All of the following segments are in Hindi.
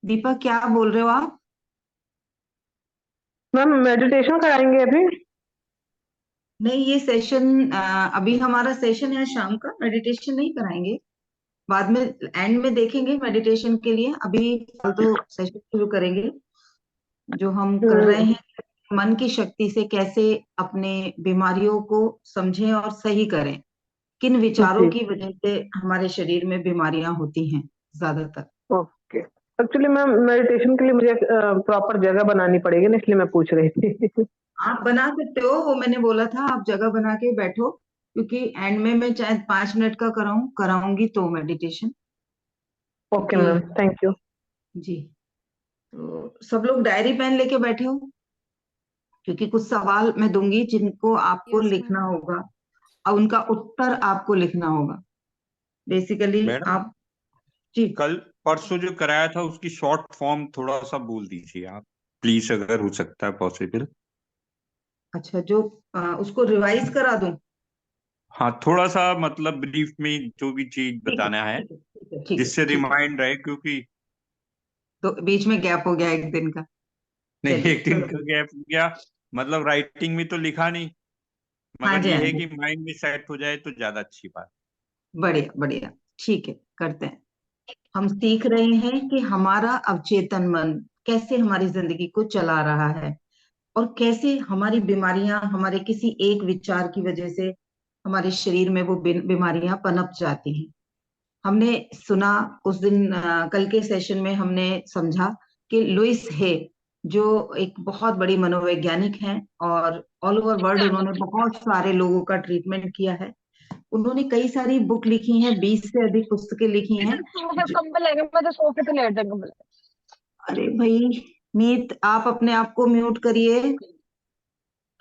दीपा, क्या बोल रहे हो आप? मैम मेडिटेशन कराएंगे अभी। नहीं, ये सेशन अभी हमारा सेशन है शाम का। मेडिटेशन नहीं कराएंगे, बाद में एंड में देखेंगे मेडिटेशन के लिए। अभी फिलहाल तो सेशन शुरू करेंगे जो हम कर रहे हम्म। हैं। मन की शक्ति से कैसे अपने बीमारियों को समझें और सही करें। किन विचारों जी। की वजह से हमारे शरीर में बीमारियां होती हैं ज्यादातर। ओके। एक्चुअली मैम मेडिटेशन के लिए मुझे प्रॉपर जगह बनानी पड़ेगी ना, इसलिए मैं पूछ रही थी। आप बना सकते हो, वो मैंने बोला था आप जगह बना के बैठो, क्योंकि एंड में मैं चाहे 5 मिनट का कराऊंगी तो मेडिटेशन। ओके क्योंकि मैम, थैंक यू। जी, तो सब लोग डायरी पेन लेके बैठे हो, क्योंकि कुछ सवाल मैं दूंगी जिनको आपको यस लिखना मैम। होगा और उनका उत्तर आपको लिखना होगा। बेसिकली मैडम, आप। जी। कल परसों जो कराया था उसकी शॉर्ट फॉर्म थोड़ा सा बोल दीजिए आप, प्लीज, अगर हो सकता है पॉसिबल। अच्छा, जो उसको रिवाइज करा दूं? हाँ, थोड़ा सा मतलब ब्रीफ में जो भी चीज ठीक है, बताना है, ठीक है, ठीक है, ठीक है, जिससे ठीक है। रिमाइंड रहे, क्योंकि तो बीच में गैप हो गया एक दिन का। नहीं, चलिए, एक दिन चलो। का गैप गया। मतलब राइटिंग में तो लिखा नहीं, हाँ मगर जी, ये हाँ है जी। कि माइंड में सेट हो जाए तो ज्यादा अच्छी बात। बढ़िया, बढ़िया। ठीक है, करते हैं। हम सीख रहे हैं कि हमारा अवचेतन मन कैसे हमारी जिंदगी को चला रहा है, और कैसे हमारी बीमारियां हमारे किसी एक विचार की वजह से हमारे शरीर में वो बीमारियां पनप जाती हैं। हमने सुना उस दिन, कल के सेशन में हमने समझा कि लुइस है, जो एक बहुत बड़ी मनोवैज्ञानिक हैं, और ऑल ओवर वर्ल्ड उन्होंने बहुत सारे लोगों का ट्रीटमेंट किया है। उन्होंने कई सारी बुक लिखी हैं, 20 से अधिक पुस्तकें लिखी हैं। मुझे कंबल है, मैं तो सोफे पे लेट जाऊंगा कंबल। अरे भाई, मीत, आप अपने आप को म्यूट करिए।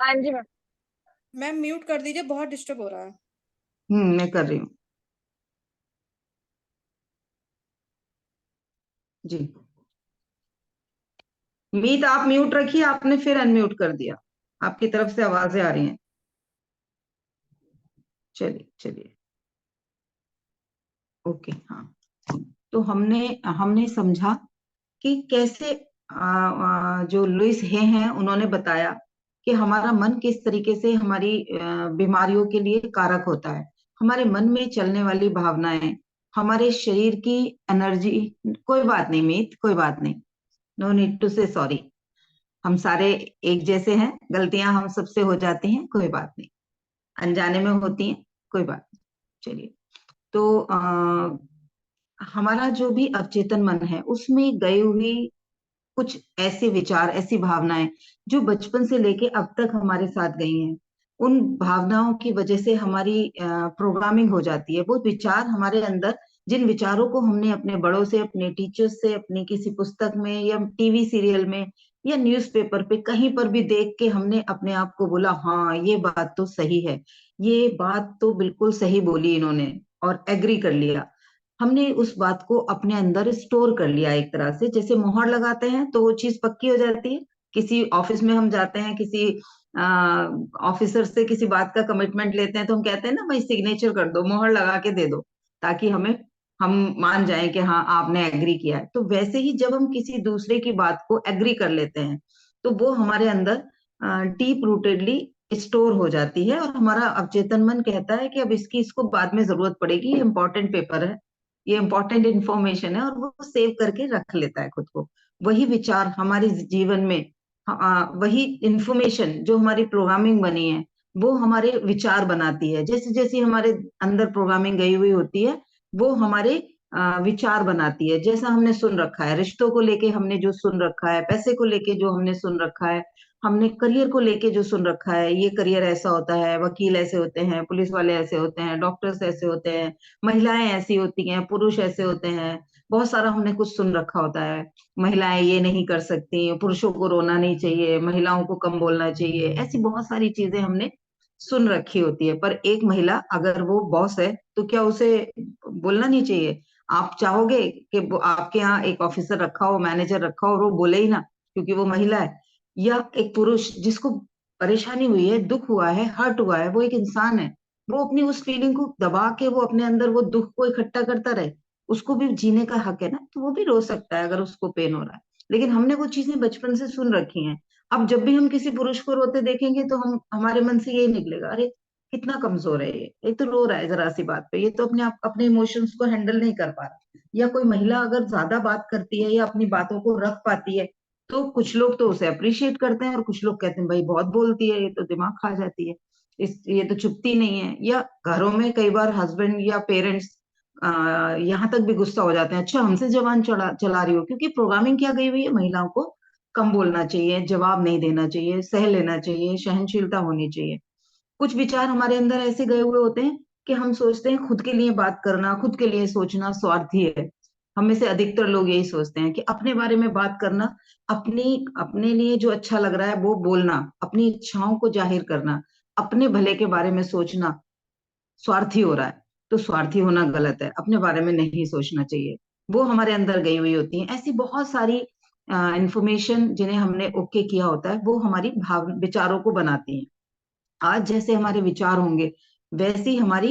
हाँ जी मैम। मैम म्यूट कर दीजिए, बहुत डिस्टर्ब हो रहा है। मैं कर रही हूँ। जी। मीत, आप म्यूट रखिए, आपने फिर अनम्यूट कर दिया। आपकी तरफ से आवाजें आ रही हैं। चलिए, चलिए। ओके, हाँ। तो हमने हमने समझा कि कैसे जो लुइस हे हैं उन्होंने बताया कि हमारा मन किस तरीके से हमारी बीमारियों के लिए कारक होता है। हमारे मन में चलने वाली भावनाएं, हमारे शरीर की एनर्जी। कोई बात नहीं मीत, कोई बात नहीं। नो नीड टू से सॉरी। हम सारे एक जैसे हैं, गलतियां हम सबसे हो जाती हैं, कोई बात नहीं। अनजाने में होती हैं, कोई बात नहीं। चलिए। तो हमारा जो भी अवचेतन मन है उसमें गई हुई कुछ ऐसे विचार, ऐसी भावनाएं जो बचपन से लेके अब तक हमारे साथ गई हैं, उन भावनाओं की वजह से हमारी प्रोग्रामिंग हो जाती है। वो विचार हमारे अंदर, जिन विचारों को हमने अपने बड़ों से, अपने टीचर्स से, अपनी किसी पुस्तक में या टीवी सीरियल में या न्यूज़पेपर पे कहीं पर भी देख के हमने अपने आप को बोला, हाँ ये बात तो सही है, ये बात तो बिल्कुल सही बोली इन्होंने, और एग्री कर लिया। हमने उस बात को अपने अंदर स्टोर कर लिया, एक तरह से जैसे मोहर लगाते हैं तो वो चीज पक्की हो जाती है। किसी ऑफिस में हम जाते हैं, किसी ऑफिसर से किसी बात का कमिटमेंट लेते हैं, तो हम कहते हैं ना, भाई सिग्नेचर कर दो, मोहर लगा के दे दो, ताकि हम मान जाएं कि हाँ आपने एग्री किया है। तो वैसे ही जब हम किसी दूसरे की बात को एग्री कर लेते हैं, तो वो हमारे अंदर डीप रूटेडली स्टोर हो जाती है, और हमारा अवचेतन मन कहता है कि अब इसको बाद में जरूरत पड़ेगी, ये इंपॉर्टेंट पेपर है, ये इंपॉर्टेंट इंफॉर्मेशन है, और वो सेव करके रख लेता है खुद को। वही विचार हमारे जीवन में, वही इंफॉर्मेशन जो हमारी प्रोग्रामिंग बनी है, वो हमारे विचार बनाती है। जैसे जैसे हमारे अंदर प्रोग्रामिंग गई हुई होती है, वो हमारे विचार बनाती है। जैसा हमने सुन रखा है, रिश्तों को लेके हमने जो सुन रखा है, पैसे को लेके जो हमने सुन रखा है, हमने करियर को लेके जो सुन रखा है, ये करियर ऐसा होता है, वकील ऐसे होते हैं, पुलिस वाले ऐसे होते हैं, डॉक्टर्स ऐसे होते हैं, महिलाएं ऐसी होती हैं, पुरुष ऐसे होते हैं। बहुत सारा हमने कुछ सुन रखा होता है। महिलाएं ये नहीं कर सकती, पुरुषों को रोना नहीं चाहिए, महिलाओं को कम बोलना चाहिए, ऐसी बहुत सारी चीजें हमने सुन रखी होती है। पर एक महिला अगर वो बॉस है, तो क्या उसे बोलना नहीं चाहिए? आप चाहोगे कि आपके यहाँ एक ऑफिसर रखा हो, मैनेजर रखा हो, और वो बोले ही ना, क्योंकि वो महिला है? या एक पुरुष जिसको परेशानी हुई है, दुख हुआ है, हर्ट हुआ है, वो एक इंसान है, वो अपनी उस फीलिंग को दबा के वो अपने अंदर वो दुख को इकट्ठा करता रहे? उसको भी जीने का हक है ना, तो वो भी रो सकता है अगर उसको पेन हो रहा है। लेकिन हमने वो चीजें बचपन से सुन रखी हैं। अब जब भी हम किसी पुरुष को रोते देखेंगे तो हम हमारे मन से यही निकलेगा, अरे कितना कमजोर है ये तो रो रहा है जरा सी बात पे, ये तो अपने आप अपने इमोशंस को हैंडल नहीं कर पा रहा। या कोई महिला अगर ज्यादा बात करती है या अपनी बातों को रख पाती है, तो कुछ लोग तो उसे अप्रिशिएट करते हैं और कुछ लोग कहते हैं भाई बहुत बोलती है, ये तो दिमाग खा जाती है, ये तो चुपती नहीं है। या घरों में कई बार हस्बैंड या पेरेंट्स यहाँ तक भी गुस्सा हो जाते हैं, अच्छा हमसे जबान चला चला रही हो, क्योंकि प्रोग्रामिंग क्या गई हुई है, महिलाओं को कम बोलना चाहिए, जवाब नहीं देना चाहिए, सह लेना चाहिए, सहनशीलता होनी चाहिए। कुछ विचार हमारे अंदर ऐसे गए हुए होते हैं कि हम सोचते हैं खुद के लिए बात करना, खुद के लिए सोचना स्वार्थी है। हम में से अधिकतर लोग यही सोचते हैं कि अपने बारे में बात करना, अपनी अपने लिए जो अच्छा लग रहा है वो बोलना, अपनी इच्छाओं को जाहिर करना, अपने भले के बारे में सोचना स्वार्थी हो रहा है। तो स्वार्थी होना गलत है, अपने बारे में नहीं सोचना चाहिए। वो हमारे अंदर गई हुई होती है ऐसी बहुत सारी इंफॉर्मेशन जिन्हें हमने ओके किया होता है, वो हमारी भाव विचारों को बनाती हैं। आज जैसे हमारे विचार होंगे वैसे ही हमारी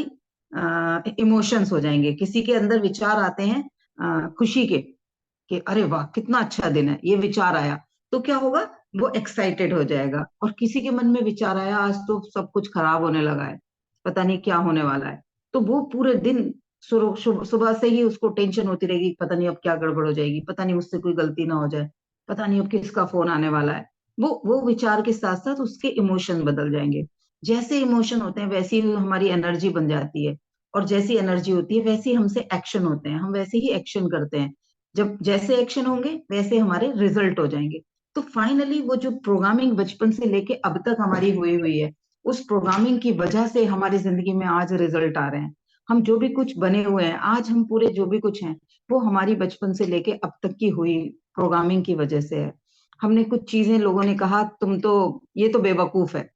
इमोशंस हो जाएंगे। किसी के अंदर विचार आते हैं खुशी के, कि अरे वाह कितना अच्छा दिन है, ये विचार आया, तो क्या होगा, वो एक्साइटेड हो जाएगा। और किसी के मन में विचार आया आज तो सब कुछ खराब होने लगा है, पता नहीं क्या होने वाला है, तो वो पूरे दिन सुबह से ही उसको टेंशन होती रहेगी, पता नहीं अब क्या गड़बड़ हो जाएगी, पता नहीं मुझसे कोई गलती ना हो जाए, पता नहीं अब किसका फोन आने वाला है। वो विचार के साथ साथ उसके इमोशन बदल जाएंगे। जैसे इमोशन होते हैं वैसी ही हमारी एनर्जी बन जाती है, और जैसी एनर्जी होती है वैसे ही हमसे एक्शन होते हैं, हम वैसे ही एक्शन करते हैं। जब जैसे एक्शन होंगे वैसे हमारे रिजल्ट हो जाएंगे। तो फाइनली वो जो प्रोग्रामिंग बचपन से लेके अब तक हमारी हुई हुई है, उस प्रोग्रामिंग की वजह से हमारी जिंदगी में आज रिजल्ट आ रहे हैं। हम जो भी कुछ बने हुए हैं आज, हम पूरे जो भी कुछ हैं, वो हमारी बचपन से लेके अब तक की हुई प्रोग्रामिंग की वजह से है। हमने कुछ चीजें, लोगों ने कहा तुम तो, ये तो बेवकूफ है,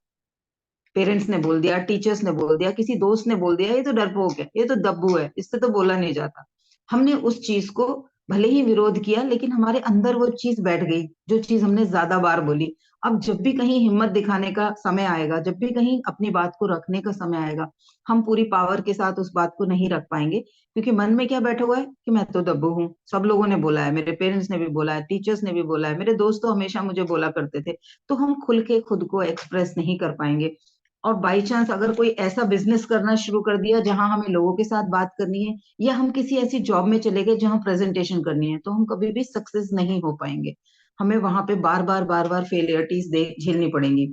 पेरेंट्स ने बोल दिया, टीचर्स ने बोल दिया, किसी दोस्त ने बोल दिया, ये तो डरपोक है, ये तो दब्बू है, इससे तो बोला नहीं जाता। हमने उस चीज को भले ही विरोध किया, लेकिन हमारे अंदर वो चीज बैठ गई, जो चीज हमने ज्यादा बार बोली। अब जब भी कहीं हिम्मत दिखाने का समय आएगा, जब भी कहीं अपनी बात को रखने का समय आएगा, हम पूरी पावर के साथ उस बात को नहीं रख पाएंगे, क्योंकि मन में क्या बैठा हुआ है कि मैं तो दब्बू हूँ, सब लोगों ने बोला है, मेरे पेरेंट्स ने भी बोला है, टीचर्स ने भी बोला है, मेरे दोस्त तो हमेशा मुझे बोला करते थे। तो हम खुल के खुद को एक्सप्रेस नहीं कर पाएंगे। और बाई चांस अगर कोई ऐसा बिजनेस करना शुरू कर दिया जहां हमें लोगों के साथ बात करनी है, या हम किसी ऐसी जॉब में चले गए जहां प्रेजेंटेशन करनी है, तो हम कभी भी सक्सेस नहीं हो पाएंगे। हमें वहां पे बार बार फेलियरिटीज दे झेलनी पड़ेंगी।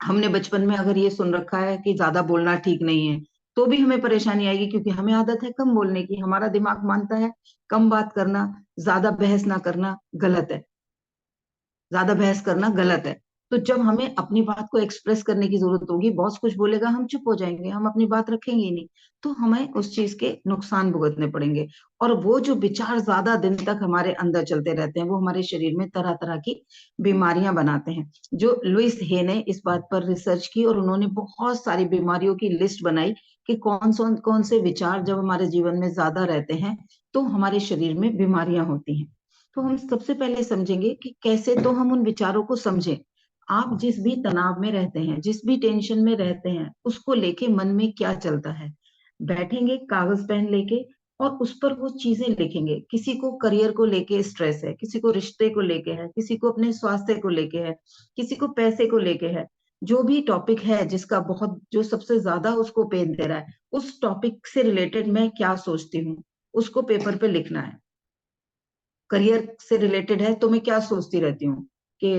हमने बचपन में अगर ये सुन रखा है कि ज्यादा बोलना ठीक नहीं है, तो भी हमें परेशानी आएगी, क्योंकि हमें आदत है कम बोलने की, हमारा दिमाग मानता है कम बात करना, ज्यादा बहस ना करना गलत है, ज्यादा बहस करना गलत है। तो जब हमें अपनी बात को एक्सप्रेस करने की जरूरत होगी, बॉस कुछ बोलेगा हम चुप हो जाएंगे, हम अपनी बात रखेंगे ही नहीं, तो हमें उस चीज के नुकसान भुगतने पड़ेंगे। और वो जो विचार ज्यादा दिन तक हमारे अंदर चलते रहते हैं, वो हमारे शरीर में तरह तरह की बीमारियां बनाते हैं। जो लुइस हे ने इस बात पर रिसर्च की और उन्होंने बहुत सारी बीमारियों की लिस्ट बनाई कि कौन से विचार जब हमारे जीवन में ज्यादा रहते हैं तो हमारे शरीर में बीमारियां होती हैं। तो हम सबसे पहले समझेंगे कि कैसे तो हम उन विचारों को समझें। आप जिस भी तनाव में रहते हैं, जिस भी टेंशन में रहते हैं, उसको लेके मन में क्या चलता है, बैठेंगे कागज पेन लेके और उस पर वो चीजें लिखेंगे। किसी को करियर को लेके स्ट्रेस है, किसी को रिश्ते को लेके है, किसी को अपने स्वास्थ्य को लेके है, किसी को पैसे को लेके है। जो भी टॉपिक है जिसका बहुत, जो सबसे ज्यादा उसको पेन दे रहा है, उस टॉपिक से रिलेटेड मैं क्या सोचती हूँ, उसको पेपर पे लिखना है। करियर से रिलेटेड है तो मैं क्या सोचती रहती हूँ कि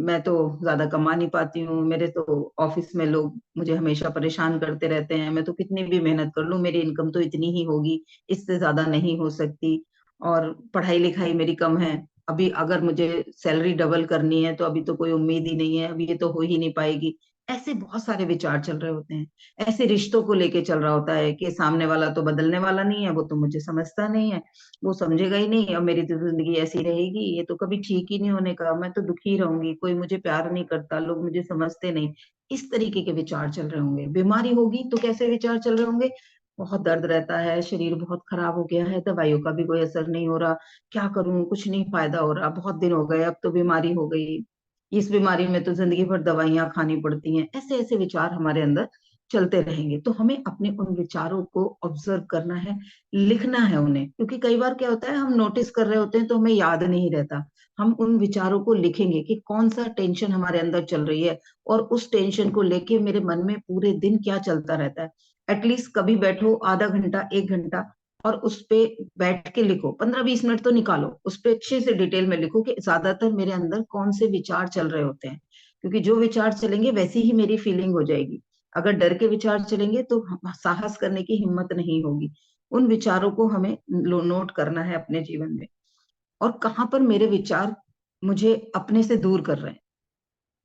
मैं तो ज्यादा कमा नहीं पाती हूँ, मेरे तो ऑफिस में लोग मुझे हमेशा परेशान करते रहते हैं, मैं तो कितनी भी मेहनत कर लूं मेरी इनकम तो इतनी ही होगी, इससे ज्यादा नहीं हो सकती। और पढ़ाई लिखाई मेरी कम है, अभी अगर मुझे सैलरी डबल करनी है तो अभी तो कोई उम्मीद ही नहीं है, अभी ये तो हो ही नहीं पाएगी। ऐसे बहुत सारे विचार चल रहे होते हैं। ऐसे रिश्तों को लेके चल रहा होता है कि सामने वाला तो बदलने वाला नहीं है, वो तो मुझे समझता नहीं है, वो समझेगा ही नहीं, अब मेरी तो जिंदगी ऐसी रहेगी, ये तो कभी ठीक ही नहीं होने का, मैं तो दुखी रहूंगी, कोई मुझे प्यार नहीं करता, लोग मुझे समझते नहीं। इस तरीके के विचार चल रहे होंगे। बीमारी होगी तो कैसे विचार चल रहे होंगे, बहुत दर्द रहता है, शरीर बहुत खराब हो गया है, दवाइयों का भी कोई असर नहीं हो रहा, क्या करूं, कुछ नहीं फायदा हो रहा, बहुत दिन हो गए अब तो बीमारी हो गई, इस बीमारी में तो जिंदगी भर दवाइयां खानी पड़ती हैं। ऐसे ऐसे विचार हमारे अंदर चलते रहेंगे। तो हमें अपने उन विचारों को ऑब्जर्व करना है, लिखना है उन्हें, क्योंकि कई बार क्या होता है हम नोटिस कर रहे होते हैं तो हमें याद नहीं रहता। हम उन विचारों को लिखेंगे कि कौन सा टेंशन हमारे अंदर चल रही है और उस टेंशन को लेके मेरे मन में पूरे दिन क्या चलता रहता है। एटलीस्ट कभी बैठो आधा घंटा 1 घंटा और उस पे बैठ के लिखो, 15-20 मिनट तो निकालो, उस पे अच्छे से डिटेल में लिखो कि ज्यादातर मेरे अंदर कौन से विचार चल रहे होते हैं। क्योंकि जो विचार चलेंगे वैसी ही मेरी फीलिंग हो जाएगी। अगर डर के विचार चलेंगे तो साहस करने की हिम्मत नहीं होगी। उन विचारों को हमें नोट करना है अपने जीवन में, और कहाँ पर मेरे विचार मुझे अपने से दूर कर रहे हैं।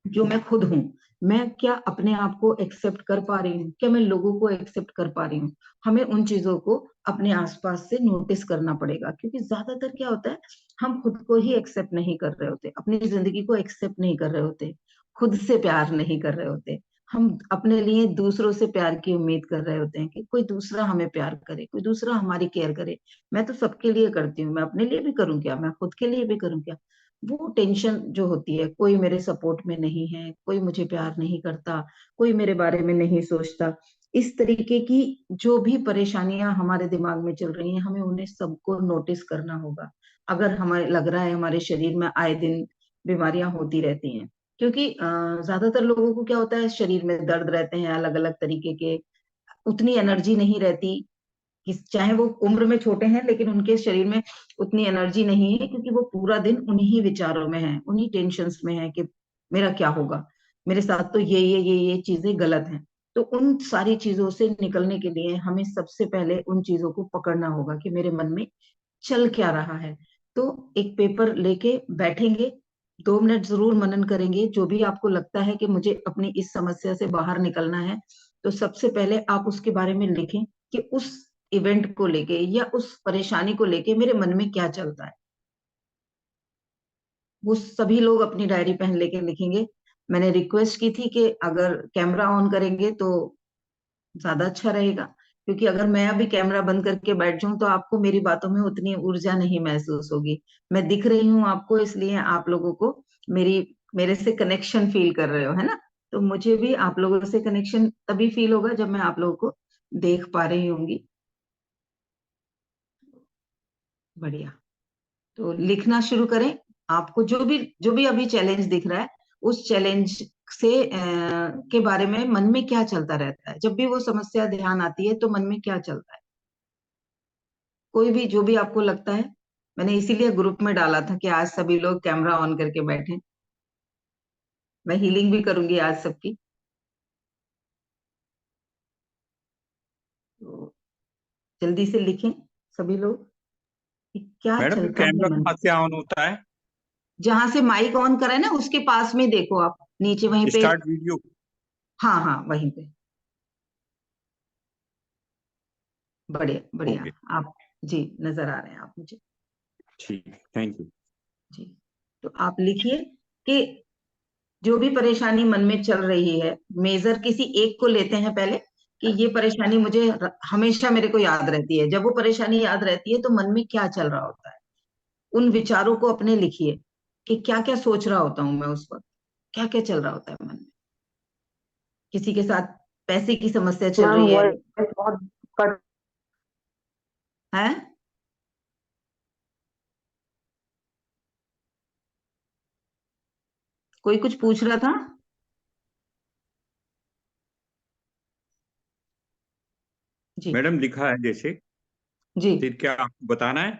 जो मैं खुद हूं, मैं क्या अपने आप को एक्सेप्ट कर पा रही हूँ, क्या मैं लोगों को एक्सेप्ट कर पा रही हूँ। हमें उन चीजों को अपने आसपास से नोटिस करना पड़ेगा, क्योंकि ज्यादातर क्या होता है हम खुद को ही एक्सेप्ट नहीं कर रहे होते, अपनी जिंदगी को एक्सेप्ट नहीं कर रहे होते, खुद से प्यार नहीं कर रहे होते। हम अपने लिए दूसरों से प्यार की उम्मीद कर रहे होते हैं कि कोई दूसरा हमें प्यार करे, कोई दूसरा हमारी केयर करे। मैं तो सबके लिए करती हूँ, मैं अपने लिए भी करूँ क्या, मैं खुद के लिए भी करूँ क्या। वो टेंशन जो होती है, कोई मेरे सपोर्ट में नहीं है, कोई मुझे प्यार नहीं करता, कोई मेरे बारे में नहीं सोचता, इस तरीके की जो भी परेशानियां हमारे दिमाग में चल रही हैं, हमें उन्हें सबको नोटिस करना होगा। अगर हमें लग रहा है हमारे शरीर में आए दिन बीमारियां होती रहती हैं, क्योंकि ज्यादातर लोगों को क्या होता है शरीर में दर्द रहते हैं अलग अलग तरीके के, उतनी एनर्जी नहीं रहती कि चाहे वो उम्र में छोटे हैं लेकिन उनके शरीर में उतनी एनर्जी नहीं है, क्योंकि वो पूरा दिन उन्हीं विचारों में है, उन्हीं टेंशन्स में है कि मेरा क्या होगा, मेरे साथ तो ये चीजें गलत हैं। तो उन सारी चीजों से निकलने के लिए हमें सबसे पहले उन चीजों को पकड़ना होगा कि मेरे मन में चल क्या रहा है। तो एक पेपर लेके बैठेंगे, 2 मिनट जरूर मनन करेंगे, जो भी आपको लगता है कि मुझे अपनी इस समस्या से बाहर निकलना है, तो सबसे पहले आप उसके बारे में लिखें कि उस इवेंट को लेके या उस परेशानी को लेके मेरे मन में क्या चलता है। वो सभी लोग अपनी डायरी पेन लेके लिखेंगे। मैंने रिक्वेस्ट की थी कि अगर कैमरा ऑन करेंगे तो ज्यादा अच्छा रहेगा, क्योंकि अगर मैं अभी कैमरा बंद करके बैठ जाऊं तो आपको मेरी बातों में उतनी ऊर्जा नहीं महसूस होगी। मैं दिख रही हूँ आपको, इसलिए आप लोगों को मेरी मेरे से कनेक्शन फील कर रहे हो, है ना। तो मुझे भी आप लोगों से कनेक्शन तभी फील होगा जब मैं आप लोगों को देख पा रही होंगी। बढ़िया। तो लिखना शुरू करें। आपको जो भी अभी चैलेंज दिख रहा है, उस चैलेंज से के बारे में मन में क्या चलता रहता है, जब भी वो समस्या ध्यान आती है तो मन में क्या चलता है। कोई भी जो भी आपको लगता है, मैंने इसीलिए ग्रुप में डाला था कि आज सभी लोग कैमरा ऑन करके बैठे। मैं हीलिंग भी करूंगी आज सबकी। तो जल्दी से लिखें सभी लोग कि क्या मैडम चलता है कैमरा मन कहाँ में। से ऑन होता है? जहां से माइक ऑन करा है ना उसके पास में देखो आप, नीचे वहीं पे। Start video. हाँ हाँ, वहीं पे। बढ़िया बढ़िया। ओके, आप जी नजर आ रहे हैं आप मुझे। ठीक, थैंक यू। जी। तो आप लिखिए कि जो भी परेशानी मन में चल रही है, मेजर किसी एक को लेते हैं पहले, कि ये परेशानी मुझे हमेशा मेरे को याद रहती है। जब वो परेशानी याद रहती है तो मन में क्या चल रहा होता है, उन विचारों को अपने लिखिए कि क्या क्या सोच रहा होता हूं मैं उस वक्त, क्या क्या चल रहा होता है मन में। किसी के साथ पैसे की समस्या चल मैम रही है। वॉइस बहुत कट। है कोई कुछ पूछ रहा था? जी मैडम लिखा है जैसे, जी। फिर क्या आपको बताना है?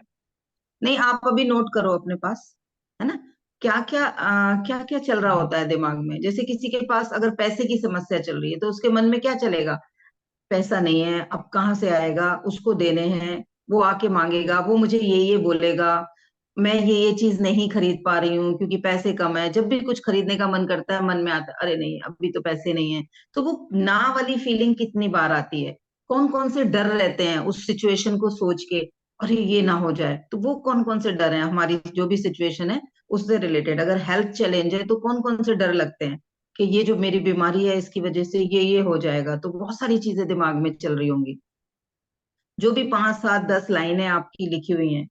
नहीं, आप अभी नोट करो अपने पास, है ना। क्या क्या चल रहा होता है दिमाग में। जैसे किसी के पास अगर पैसे की समस्या चल रही है तो उसके मन में क्या चलेगा, पैसा नहीं है, अब कहाँ से आएगा, उसको देने हैं, वो आके मांगेगा, वो मुझे ये बोलेगा, मैं ये चीज नहीं खरीद पा रही हूँ क्योंकि पैसे कम है। जब भी कुछ खरीदने का मन करता है मन में आता है अरे नहीं अभी तो पैसे नहीं है। तो वो ना वाली फीलिंग कितनी बार आती है। कौन कौन से डर रहते हैं उस सिचुएशन को सोच के, अरे ये ना हो जाए। तो वो कौन कौन से डर हैं हमारी जो भी सिचुएशन है उससे रिलेटेड। अगर हेल्थ चैलेंज है तो कौन कौन से डर लगते हैं कि ये जो मेरी बीमारी है इसकी वजह से ये हो जाएगा। तो बहुत सारी चीजें दिमाग में चल रही होंगी। जो भी 5 7 10 लाइनें आपकी लिखी हुई हैं,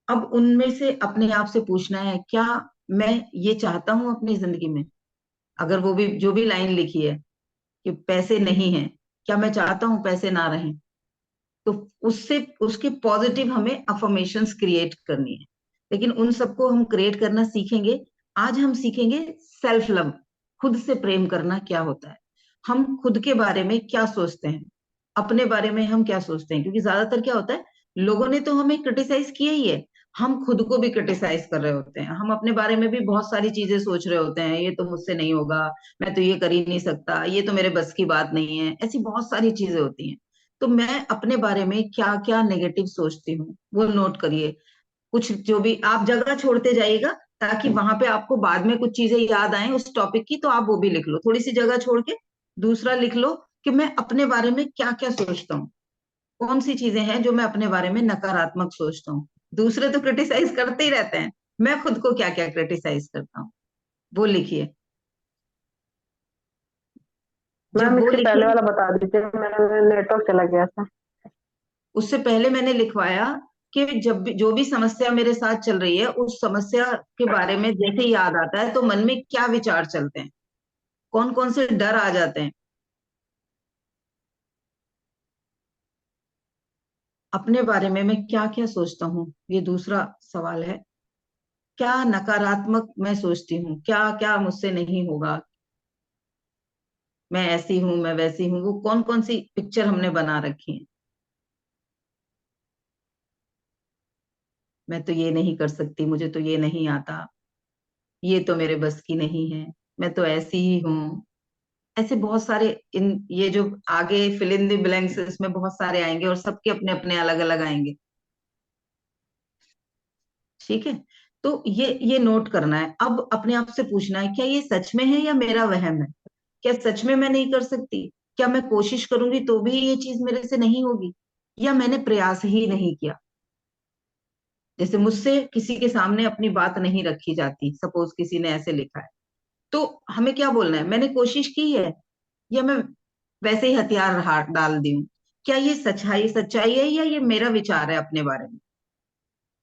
अब उनमें से अपने आप से पूछना है क्या मैं ये चाहता हूं अपनी जिंदगी में। अगर वो भी जो भी लाइन लिखी है कि पैसे नहीं है, क्या मैं चाहता हूं पैसे ना रहें? तो उससे उसके पॉजिटिव हमें अफर्मेशंस क्रिएट करनी है। लेकिन उन सबको हम क्रिएट करना सीखेंगे। आज हम सीखेंगे सेल्फ लव, खुद से प्रेम करना क्या होता है, हम खुद के बारे में क्या सोचते हैं, अपने बारे में हम क्या सोचते हैं। क्योंकि ज्यादातर क्या होता है, लोगों ने तो हमें क्रिटिसाइज किया ही है, हम खुद को भी क्रिटिसाइज कर रहे होते हैं। हम अपने बारे में भी बहुत सारी चीजें सोच रहे होते हैं, ये तो मुझसे नहीं होगा, मैं तो ये कर ही नहीं सकता, ये तो मेरे बस की बात नहीं है, ऐसी बहुत सारी चीजें होती हैं। तो मैं अपने बारे में क्या क्या नेगेटिव सोचती हूँ वो नोट करिए। कुछ जो भी आप जगह छोड़ते जाइएगा, ताकि वहां पे आपको बाद में कुछ चीजें याद आए उस टॉपिक की, तो आप वो भी लिख लो। थोड़ी सी जगह छोड़ के दूसरा लिख लो कि मैं अपने बारे में क्या क्या सोचता हूँ, कौन सी चीजें हैं जो मैं अपने बारे में नकारात्मक सोचता हूँ। दूसरे तो क्रिटिसाइज करते ही रहते हैं, मैं खुद को क्या क्या क्रिटिसाइज करता हूँ, वो लिखिए। मैम जब वो इसके पहले लिखे, वाला बता दीजिए, मेरा नेटवर्क चला गया था। उससे पहले मैंने लिखवाया कि जब भी जो भी समस्या मेरे साथ चल रही है, उस समस्या के बारे में जैसे ही याद आता है तो मन में क्या विचार चलते हैं, कौन कौन से डर आ जाते हैं। अपने बारे में मैं क्या क्या सोचता हूँ, ये दूसरा सवाल है। क्या नकारात्मक मैं सोचती हूँ, क्या क्या मुझसे नहीं होगा, मैं ऐसी हूं, मैं वैसी हूँ, वो कौन कौन सी पिक्चर हमने बना रखी है। मैं तो ये नहीं कर सकती, मुझे तो ये नहीं आता, ये तो मेरे बस की नहीं है, मैं तो ऐसी ही हूँ। ऐसे बहुत सारे, इन ये जो आगे फिल इन द ब्लैंक्स, इसमें बहुत सारे आएंगे और सबके अपने अपने अलग अलग आएंगे। ठीक है, तो ये नोट करना है। अब अपने आप से पूछना है, क्या ये सच में है या मेरा वहम है? क्या सच में मैं नहीं कर सकती? क्या मैं कोशिश करूंगी तो भी ये चीज मेरे से नहीं होगी, या मैंने प्रयास ही नहीं किया? जैसे मुझसे किसी के सामने अपनी बात नहीं रखी जाती, सपोज किसी ने ऐसे लिखा है, तो हमें क्या बोलना है, मैंने कोशिश की है या मैं वैसे ही हथियार हाथ डाल दी हूँ? क्या ये सच्चाई सच्चाई है या ये मेरा विचार है अपने बारे में?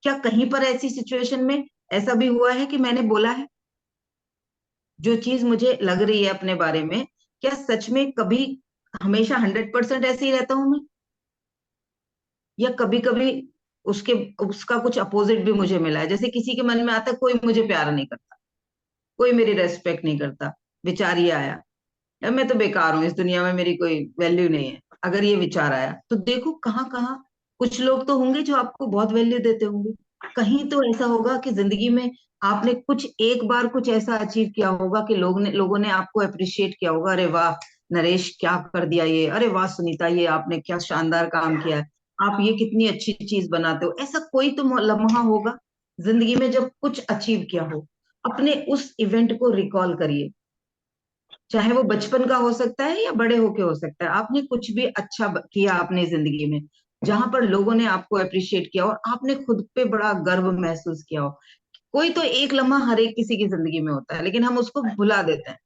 क्या कहीं पर ऐसी सिचुएशन में ऐसा भी हुआ है कि मैंने बोला है जो चीज मुझे लग रही है अपने बारे में? क्या सच में कभी हमेशा 100% ऐसे ही रहता हूं मैं, या कभी कभी उसके उसका कुछ अपोजिट भी मुझे मिला है? जैसे किसी के मन में आता है कोई मुझे प्यार नहीं करता, कोई मेरी रेस्पेक्ट नहीं करता, विचार ये आया, यार मैं तो बेकार हूं, इस दुनिया में मेरी कोई वैल्यू नहीं है। अगर ये विचार आया तो देखो कहाँ कहाँ कुछ लोग तो होंगे जो आपको बहुत वैल्यू देते होंगे। कहीं तो ऐसा होगा कि जिंदगी में आपने कुछ एक बार कुछ ऐसा अचीव किया होगा कि लोगों ने आपको अप्रिशिएट किया होगा, अरे वाह नरेश क्या कर दिया ये, अरे वाह सुनीता ये आपने क्या शानदार काम किया है, आप ये कितनी अच्छी चीज बनाते हो। ऐसा कोई तो लम्हा होगा जिंदगी में जब कुछ अचीव किया हो। अपने उस इवेंट को रिकॉल करिए, चाहे वो बचपन का हो सकता है या बड़े होके हो सकता है। आपने कुछ भी अच्छा किया अपनी जिंदगी में, जहां पर लोगों ने आपको अप्रिशिएट किया और आपने खुद पे बड़ा गर्व महसूस किया हो। कोई तो एक लम्हा हर एक किसी की जिंदगी में होता है, लेकिन हम उसको भुला देते हैं।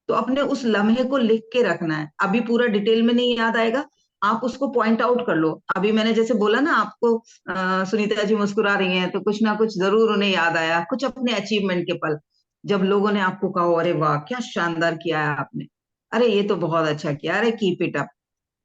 तो अपने उस लम्हे को लिख के रखना है। अभी पूरा डिटेल में नहीं याद आएगा, आप उसको पॉइंट आउट कर लो। अभी मैंने जैसे बोला ना आपको, सुनीता जी मुस्कुरा रही हैं तो कुछ ना कुछ जरूर उन्हें याद आया, कुछ अपने अचीवमेंट के पल, जब लोगों ने आपको कहा अरे वाह क्या शानदार किया है आपने, अरे ये तो बहुत अच्छा किया, अरे कीप इट अप।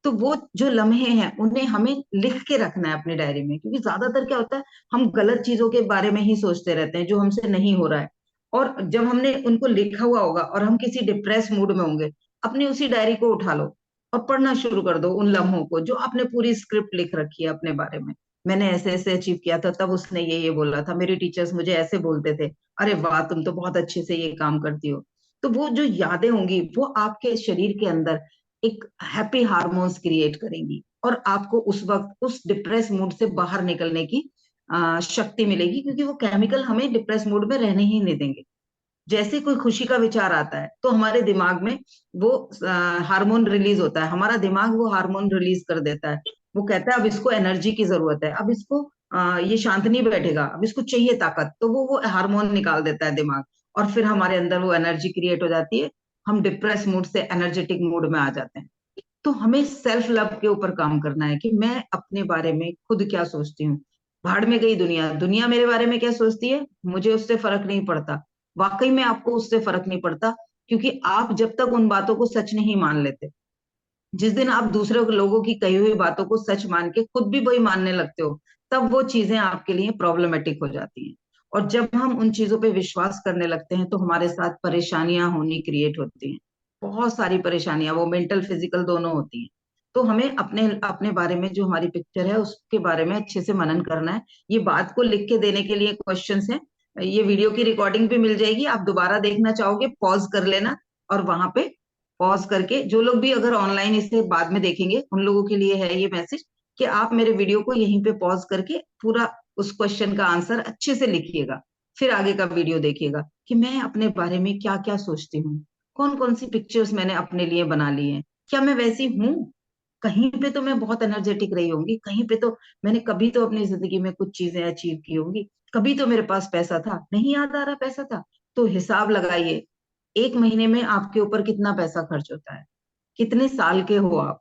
तो वो जो लम्हे हैं उन्हें हमें लिख के रखना है अपनी डायरी में। क्योंकि ज्यादातर क्या होता है, हम गलत चीजों के बारे में ही सोचते रहते हैं जो हमसे नहीं हो रहा है। और जब हमने उनको लिखा हुआ होगा और हम किसी डिप्रेस मूड में होंगे, अपनी उसी डायरी को उठा लो और पढ़ना शुरू कर दो उन लम्हों को जो आपने पूरी स्क्रिप्ट लिख रखी है अपने बारे में। मैंने ऐसे ऐसे अचीव किया था, तब उसने ये बोला था, मेरी टीचर्स मुझे ऐसे बोलते थे, अरे वाह तुम तो बहुत अच्छे से ये काम करती हो। तो वो जो यादें होंगी वो आपके शरीर के अंदर एक हैप्पी हार्मोन्स क्रिएट करेंगी और आपको उस वक्त उस डिप्रेस मूड से बाहर निकलने की शक्ति मिलेगी। क्योंकि वो केमिकल हमें डिप्रेस मूड में रहने ही नहीं देंगे। जैसे कोई खुशी का विचार आता है तो हमारे दिमाग में वो हार्मोन रिलीज होता है, हमारा दिमाग वो हार्मोन रिलीज कर देता है। वो कहता है अब इसको एनर्जी की जरूरत है, अब इसको ये शांत नहीं बैठेगा, अब इसको चाहिए ताकत, तो वो हार्मोन निकाल देता है दिमाग। और फिर हमारे अंदर वो एनर्जी क्रिएट हो जाती है, हम डिप्रेस मूड से एनर्जेटिक मूड में आ जाते हैं। तो हमें सेल्फ लव के ऊपर काम करना है कि मैं अपने बारे में खुद क्या सोचती हूँ। भाड़ में गई दुनिया, दुनिया मेरे बारे में क्या सोचती है मुझे उससे फर्क नहीं पड़ता। वाकई में आपको उससे फर्क नहीं पड़ता, क्योंकि आप जब तक उन बातों को सच नहीं मान लेते, जिस दिन आप दूसरे लोगों की कही हुई बातों को सच मान के खुद भी वही मानने लगते हो, तब वो चीजें आपके लिए प्रॉब्लमेटिक हो जाती हैं। और जब हम उन चीजों पे विश्वास करने लगते हैं तो हमारे साथ परेशानियां होनी क्रिएट होती हैं, बहुत सारी परेशानियां, वो मेंटल फिजिकल दोनों होती हैं। तो हमें अपने अपने बारे में जो हमारी पिक्चर है उसके बारे में अच्छे से मनन करना है। ये बात को लिख के देने के लिए क्वेश्चंस हैं। ये वीडियो की रिकॉर्डिंग भी मिल जाएगी, आप दोबारा देखना चाहोगे पॉज कर लेना, और वहां पे पॉज करके, जो लोग भी अगर ऑनलाइन इसे बाद में देखेंगे उन लोगों के लिए है ये मैसेज कि आप मेरे वीडियो को यहीं पे पॉज करके पूरा उस क्वेश्चन का आंसर अच्छे से लिखिएगा, फिर आगे का वीडियो देखिएगा कि मैं अपने बारे में क्या क्या सोचती हूँ, कौन कौन सी पिक्चर्स मैंने अपने लिए बना ली हैं, क्या मैं वैसी हूँ। कहीं पे तो मैं बहुत एनर्जेटिक रही होंगी, कहीं पे तो मैंने कभी तो अपनी जिंदगी में कुछ चीजें अचीव की होंगी, कभी तो मेरे पास पैसा था, नहीं याद आ रहा पैसा था, तो हिसाब लगाइए, एक महीने में आपके ऊपर कितना पैसा खर्च होता है, कितने साल के हो आप,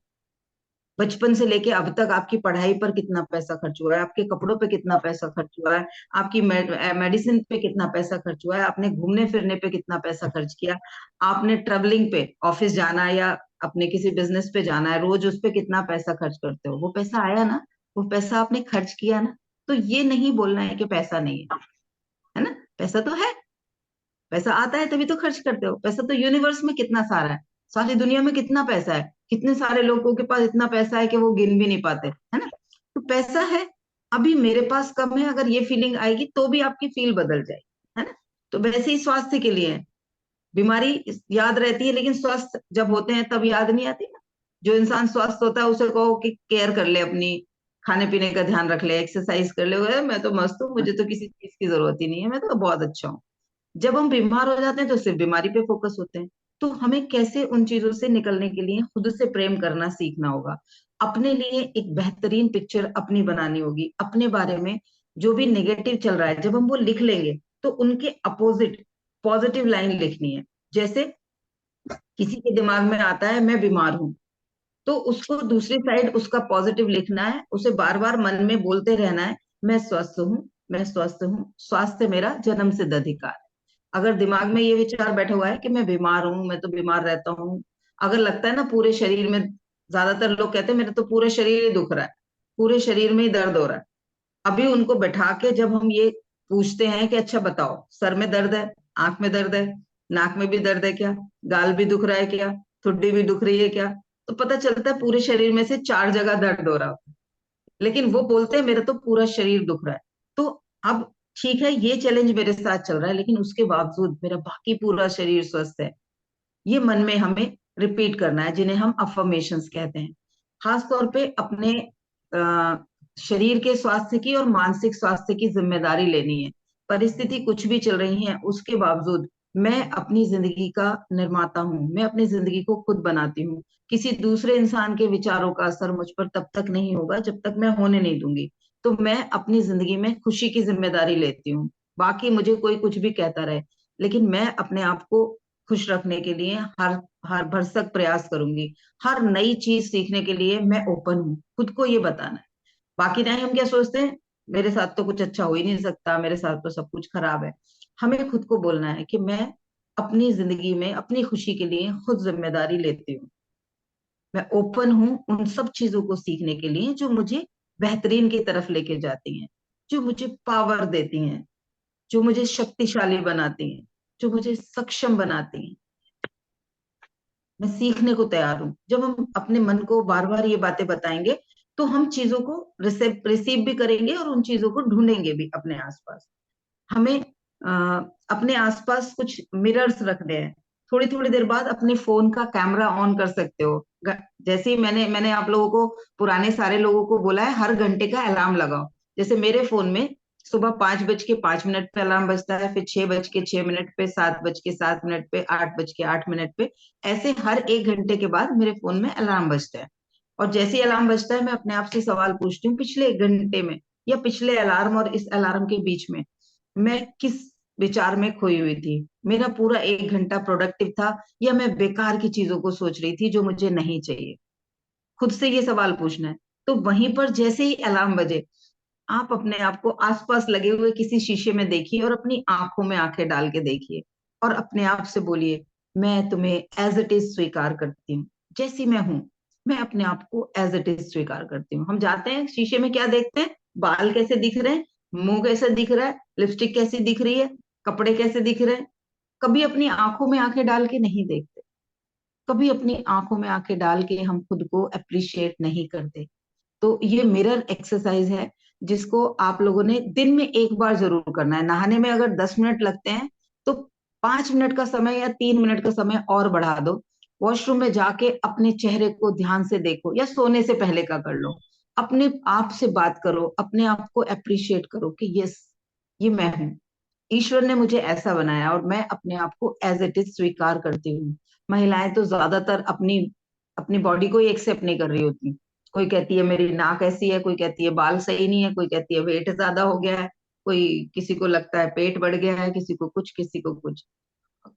बचपन से लेके अब तक आपकी पढ़ाई पर कितना पैसा खर्च हुआ है, आपके कपड़ों पे कितना पैसा खर्च हुआ है, आपकी मेडिसिन पे कितना पैसा खर्च हुआ है, आपने घूमने फिरने पे कितना पैसा खर्च किया, आपने ट्रेवलिंग पे, ऑफिस जाना है या अपने किसी बिजनेस पे जाना है, रोज उस पे कितना पैसा खर्च करते हो, वो पैसा आया ना, वो पैसा आपने खर्च किया ना। तो ये नहीं बोलना है कि पैसा नहीं है ना, पैसा तो है, पैसा आता है तभी तो खर्च करते हो, पैसा तो यूनिवर्स में कितना सारा है, सारी दुनिया में कितना पैसा है, कितने सारे लोगों के पास इतना पैसा है कि वो गिन भी नहीं पाते, है ना। तो पैसा है, अभी मेरे पास कम है, अगर ये फीलिंग आएगी तो भी आपकी फील बदल जाएगी, है ना। तो वैसे ही स्वास्थ्य के लिए है, बीमारी याद रहती है लेकिन स्वस्थ जब होते हैं तब याद नहीं आती ना। जो इंसान स्वस्थ होता है उसे कहो कि केयर कर ले अपनी, खाने पीने का ध्यान रख ले, एक्सरसाइज कर ले, मैं तो मस्त हूँ, मुझे तो किसी चीज की जरूरत ही नहीं है, मैं तो बहुत अच्छा हूँ। जब हम बीमार हो जाते हैं तो सिर्फ बीमारी पे फोकस होते हैं। तो हमें कैसे उन चीजों से निकलने के लिए खुद से प्रेम करना सीखना होगा, अपने लिए एक बेहतरीन पिक्चर अपनी बनानी होगी, अपने बारे में जो भी नेगेटिव चल रहा है जब हम वो लिख लेंगे तो उनके अपोजिट पॉजिटिव लाइन लिखनी है। जैसे किसी के दिमाग में आता है मैं बीमार हूं, तो उसको दूसरी साइड उसका पॉजिटिव लिखना है, उसे बार बार मन में बोलते रहना है, मैं स्वस्थ हूँ, मैं स्वस्थ हूँ, स्वास्थ्य मेरा जन्म सिद्ध अधिकार है। अगर दिमाग में ये विचार बैठा हुआ है कि मैं बीमार हूं, मैं तो बीमार रहता हूँ, अगर लगता है ना पूरे शरीर में, ज्यादातर लोग कहते हैं मेरा तो पूरा शरीर ही दुख रहा है, पूरे शरीर में ही दर्द हो रहा है, अभी उनको बैठा के जब हम ये पूछते हैं कि अच्छा बताओ, सर में दर्द है, आंख में दर्द है, नाक में भी दर्द है क्या, गाल भी दुख रहा है क्या, ठुड्डी भी दुख रही है क्या, तो पता चलता है पूरे शरीर में से 4 जगह दर्द हो रहा है, लेकिन वो बोलते हैं मेरा तो पूरा शरीर दुख रहा है। तो अब ठीक है, ये चैलेंज मेरे साथ चल रहा है लेकिन उसके बावजूद मेरा बाकी पूरा शरीर स्वस्थ है, ये मन में हमें रिपीट करना है, जिन्हें हम अफर्मेशंस कहते हैं। खास तौर पे अपने शरीर के स्वास्थ्य की और मानसिक स्वास्थ्य की जिम्मेदारी लेनी है। परिस्थिति कुछ भी चल रही है उसके बावजूद मैं अपनी जिंदगी का निर्माता हूँ, मैं अपनी जिंदगी को खुद बनाती हूँ, किसी दूसरे इंसान के विचारों का असर मुझ पर तब तक नहीं होगा जब तक मैं होने नहीं दूंगी। तो मैं अपनी जिंदगी में खुशी की जिम्मेदारी लेती हूँ, बाकी मुझे कोई कुछ भी कहता रहे, लेकिन मैं अपने आप को खुश रखने के लिए हर हर भरसक प्रयास करूंगी। हर नई चीज सीखने के लिए मैं ओपन हूँ, खुद को ये बताना है। बाकी नहीं, हम क्या सोचते हैं, मेरे साथ तो कुछ अच्छा हो ही नहीं सकता, मेरे साथ तो सब कुछ खराब है। हमें खुद को बोलना है कि मैं अपनी जिंदगी में अपनी खुशी के लिए खुद जिम्मेदारी लेती हूँ, मैं ओपन हूँ उन सब चीजों को सीखने के लिए जो मुझे बेहतरीन की तरफ लेके जाती हैं, जो मुझे पावर देती हैं, जो मुझे शक्तिशाली बनाती हैं, जो मुझे सक्षम बनाती हैं। मैं सीखने को तैयार हूँ। जब हम अपने मन को बार बार ये बातें बताएंगे तो हम चीजों को रिसीव भी करेंगे और उन चीजों को ढूंढेंगे भी अपने आसपास। हमें अपने आसपास कुछ मिरर्स रखने हैं, थोड़ी थोड़ी देर बाद अपने फोन का कैमरा ऑन कर सकते हो। जैसे ही मैंने आप लोगों को, पुराने सारे लोगों को बोला है हर घंटे का अलार्म लगाओ। जैसे मेरे फोन में सुबह 5:05 पे अलार्म बजता है, फिर 6:06 पे, 7:07 पे, 8:08 पे, ऐसे हर 1 घंटे के बाद मेरे फोन में अलार्म बजता है। और जैसे ही अलार्म बजता है मैं अपने आप से सवाल पूछती हूँ, पिछले 1 घंटे में या पिछले अलार्म और इस अलार्म के बीच में मैं किस विचार में खोई हुई थी, मेरा पूरा 1 घंटा प्रोडक्टिव था या मैं बेकार की चीजों को सोच रही थी जो मुझे नहीं चाहिए। खुद से ये सवाल पूछना है। तो वहीं पर जैसे ही अलार्म बजे आप अपने आप को आसपास लगे हुए किसी शीशे में देखिए और अपनी आंखों में आंखें डाल के देखिए और अपने आप से बोलिए, मैं तुम्हें एज इट इज स्वीकार करती हूँ, जैसी मैं हूं, मैं अपने आप को एज इट इज स्वीकार करती हूँ। हम जाते हैं शीशे में, क्या देखते हैं? बाल कैसे दिख रहे हैं, मुंह कैसे दिख रहा है, लिपस्टिक कैसी दिख रही है, कपड़े कैसे दिख रहे हैं। कभी अपनी आंखों में आंखें डाल के नहीं देखते, कभी अपनी आंखों में आंखें डाल के हम खुद को अप्रिशिएट नहीं करते। तो ये मिरर एक्सरसाइज है जिसको आप लोगों ने दिन में एक बार जरूर करना है। नहाने में अगर 10 मिनट लगते हैं तो 5 मिनट का समय या 3 मिनट का समय और बढ़ा दो। वॉशरूम में जाके अपने चेहरे को ध्यान से देखो, या सोने से पहले का कर लो। अपने आप से बात करो, अपने आप को अप्रिशिएट करो कि यस, ये मैं हूँ, ईश्वर ने मुझे ऐसा बनाया और मैं अपने आप को एज इट इज स्वीकार करती हूँ। महिलाएं तो ज्यादातर अपनी अपनी बॉडी को ही एक्सेप्ट नहीं कर रही होती। कोई कहती है मेरी नाक ऐसी है, कोई कहती है बाल सही नहीं है, कोई कहती है वेट ज्यादा हो गया है, कोई किसी को लगता है पेट बढ़ गया है, किसी को कुछ, किसी को कुछ,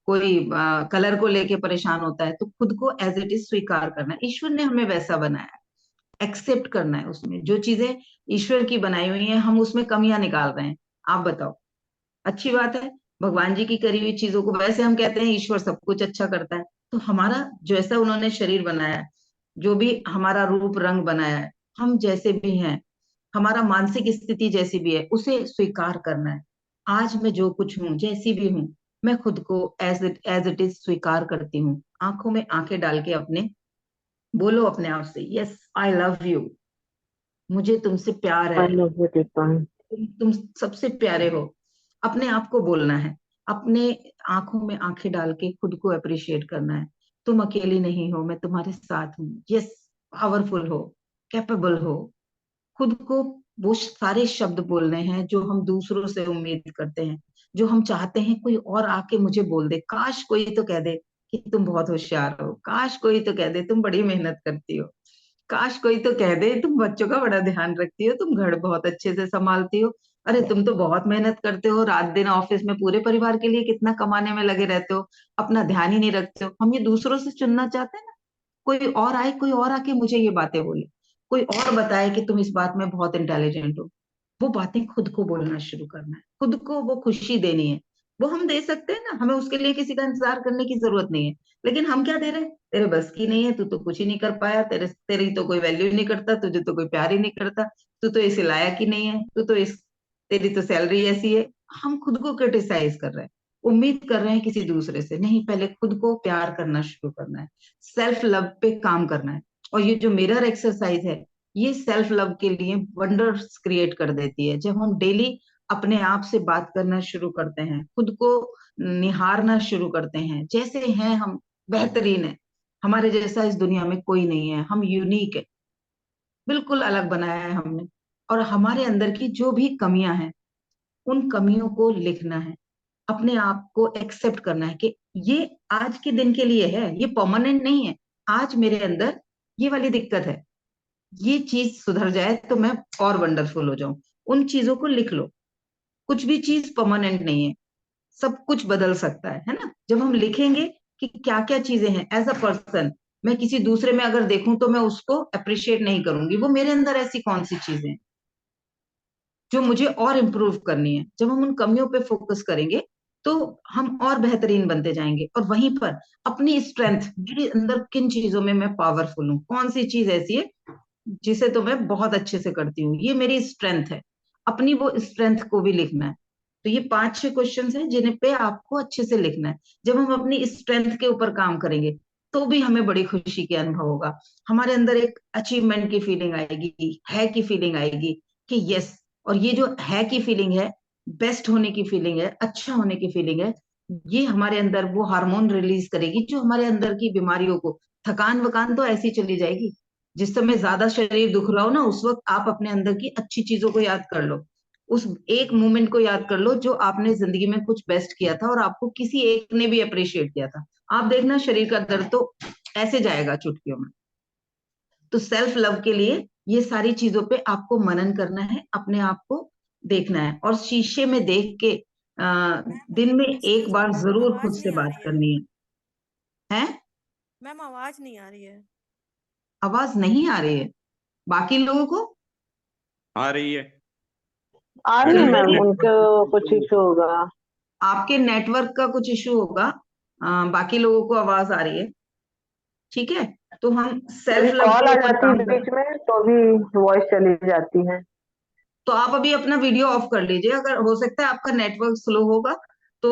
कोई कलर को लेके परेशान होता है। तो खुद को एज इट इज स्वीकार करना है। ईश्वर ने हमें वैसा बनाया है, एक्सेप्ट करना है। उसमें जो चीजें ईश्वर की बनाई हुई हैं, हम उसमें कमियां निकाल रहे हैं। आप बताओ, अच्छी बात है? भगवान जी की करी हुई चीजों को, वैसे हम कहते हैं ईश्वर सब कुछ अच्छा करता है, तो हमारा जैसा उन्होंने शरीर बनाया है, जो भी हमारा रूप रंग बनाया है, हम जैसे भी हैं, हमारा मानसिक स्थिति जैसी भी है, उसे स्वीकार करना है। आज मैं जो कुछ हूँ, जैसी भी हूँ, मैं खुद को एज इट इज स्वीकार करती हूँ। आंखों में आंखें डाल के अपने बोलो अपने आप से, यस आई लव यू, मुझे तुमसे प्यार है, आई लव यू टाइम। तुम सबसे प्यारे हो। अपने आप को बोलना है, अपने आंखों में आंखें डाल के खुद को अप्रिशिएट करना है। तुम अकेली नहीं हो, मैं तुम्हारे साथ हूँ। यस, पावरफुल हो, कैपेबल हो। खुद को वो सारे शब्द बोलने हैं जो हम दूसरों से उम्मीद करते हैं, जो हम चाहते हैं कोई और आके मुझे बोल दे। काश कोई तो कह दे कि तुम बहुत होशियार हो, काश कोई तो कह दे तुम बड़ी मेहनत करती हो, काश कोई तो कह दे तुम बच्चों का बड़ा ध्यान रखती हो, तुम घर बहुत अच्छे से संभालती हो, अरे तुम तो बहुत मेहनत करते हो, रात दिन ऑफिस में पूरे परिवार के लिए कितना कमाने में लगे रहते हो, अपना ध्यान ही नहीं रखते हो। हम ये दूसरों से सुनना चाहते हैं ना, कोई और आए, कोई और आके मुझे ये बातें बोले, कोई और बताए कि तुम इस बात में बहुत इंटेलिजेंट हो। वो बातें खुद को बोलना शुरू करना है, खुद को वो खुशी देनी है। वो हम दे सकते हैं ना, हमें उसके लिए किसी का इंतजार करने की जरूरत नहीं है। लेकिन हम क्या दे रहे हैं? तेरे बस की नहीं है, तू तो कुछ ही नहीं कर पाया, तेरी तो कोई वैल्यू ही नहीं करता, तुझे तो कोई प्यार ही नहीं करता, तू तो इस लायक ही नहीं है, तू तो इस तेरी तो सैलरी ऐसी है। हम खुद को क्रिटिसाइज कर रहे हैं, उम्मीद कर रहे हैं किसी दूसरे से। नहीं, पहले खुद को प्यार करना शुरू करना है, सेल्फ लव पे काम करना है। और ये जो मिरर एक्सरसाइज है, ये सेल्फ लव के लिए वंडर्स क्रिएट कर देती है। जब हम डेली अपने आप से बात करना शुरू करते हैं, खुद को निहारना शुरू करते हैं, जैसे हैं हम बेहतरीन है, हमारे जैसा इस दुनिया में कोई नहीं है, हम यूनिक है, बिल्कुल अलग बनाया है हमने। और हमारे अंदर की जो भी कमियां हैं, उन कमियों को लिखना है, अपने आप को एक्सेप्ट करना है कि ये आज के दिन के लिए है, ये परमानेंट नहीं है। आज मेरे अंदर ये वाली दिक्कत है, ये चीज सुधर जाए तो मैं और वंडरफुल हो जाऊं। उन चीजों को लिख लो। कुछ भी चीज परमानेंट नहीं है, सब कुछ बदल सकता है ना? जब हम लिखेंगे कि क्या क्या चीजें हैं एज अ पर्सन, मैं किसी दूसरे में अगर देखूं तो मैं उसको अप्रिशिएट नहीं करूंगी, वो मेरे अंदर ऐसी कौन सी चीजें हैं जो मुझे और इम्प्रूव करनी है। जब हम उन कमियों पे फोकस करेंगे तो हम और बेहतरीन बनते जाएंगे। और वहीं पर अपनी स्ट्रेंथ, मेरे अंदर किन चीजों में मैं पावरफुल हूँ, कौन सी चीज ऐसी है जिसे तो मैं बहुत अच्छे से करती हूँ, ये मेरी स्ट्रेंथ है, अपनी वो स्ट्रेंथ को भी लिखना है। तो ये 5-6 क्वेश्चन हैं जिन्हें पे आपको अच्छे से लिखना है। जब हम अपनी स्ट्रेंथ के ऊपर काम करेंगे तो भी हमें बड़ी खुशी की अनुभव होगा। हमारे अंदर एक अचीवमेंट की फीलिंग आएगी, है की फीलिंग आएगी कि यस। और ये जो है की फीलिंग है, बेस्ट होने की फीलिंग है, अच्छा होने की फीलिंग है, ये हमारे अंदर वो हार्मोन रिलीज करेगी जो हमारे अंदर की बीमारियों को, थकान वकान तो ऐसी चली जाएगी। जिस समय ज्यादा शरीर दुख रहा हो ना, उस वक्त आप अपने अंदर की अच्छी चीजों को याद कर लो, उस एक मोमेंट को याद कर लो जो आपने जिंदगी में कुछ बेस्ट किया था और आपको किसी एक ने भी अप्रिशिएट किया था। आप देखना शरीर का दर्द तो ऐसे जाएगा चुटकियों में। तो सेल्फ लव के लिए ये सारी चीजों पे आपको मनन करना है, अपने आप को देखना है और शीशे में देख के मैम दिन में एक एक्सक्यूज बार मी, जरूर खुद आवाज से नहीं आ बात रही है। करनी है। मैम आवाज नहीं आ रही है। आवाज नहीं आ रही है? बाकी लोगों को आ रही है। आ रही है फिर मैडम मैम, मेरी, उनको कुछ इशू होगा। आपके नेटवर्क का कुछ इशू होगा। बाकी लोगों को आवाज आ रही है। ठीक है, तो हम कभी सेल्फ लव कॉल के आ ऊपर जाती काम है कर। बीच में तो भी वॉइस चली जाती है। तो आप अभी अपना वीडियो ऑफ कर लीजिए, अगर हो सकता है आपका नेटवर्क स्लो होगा तो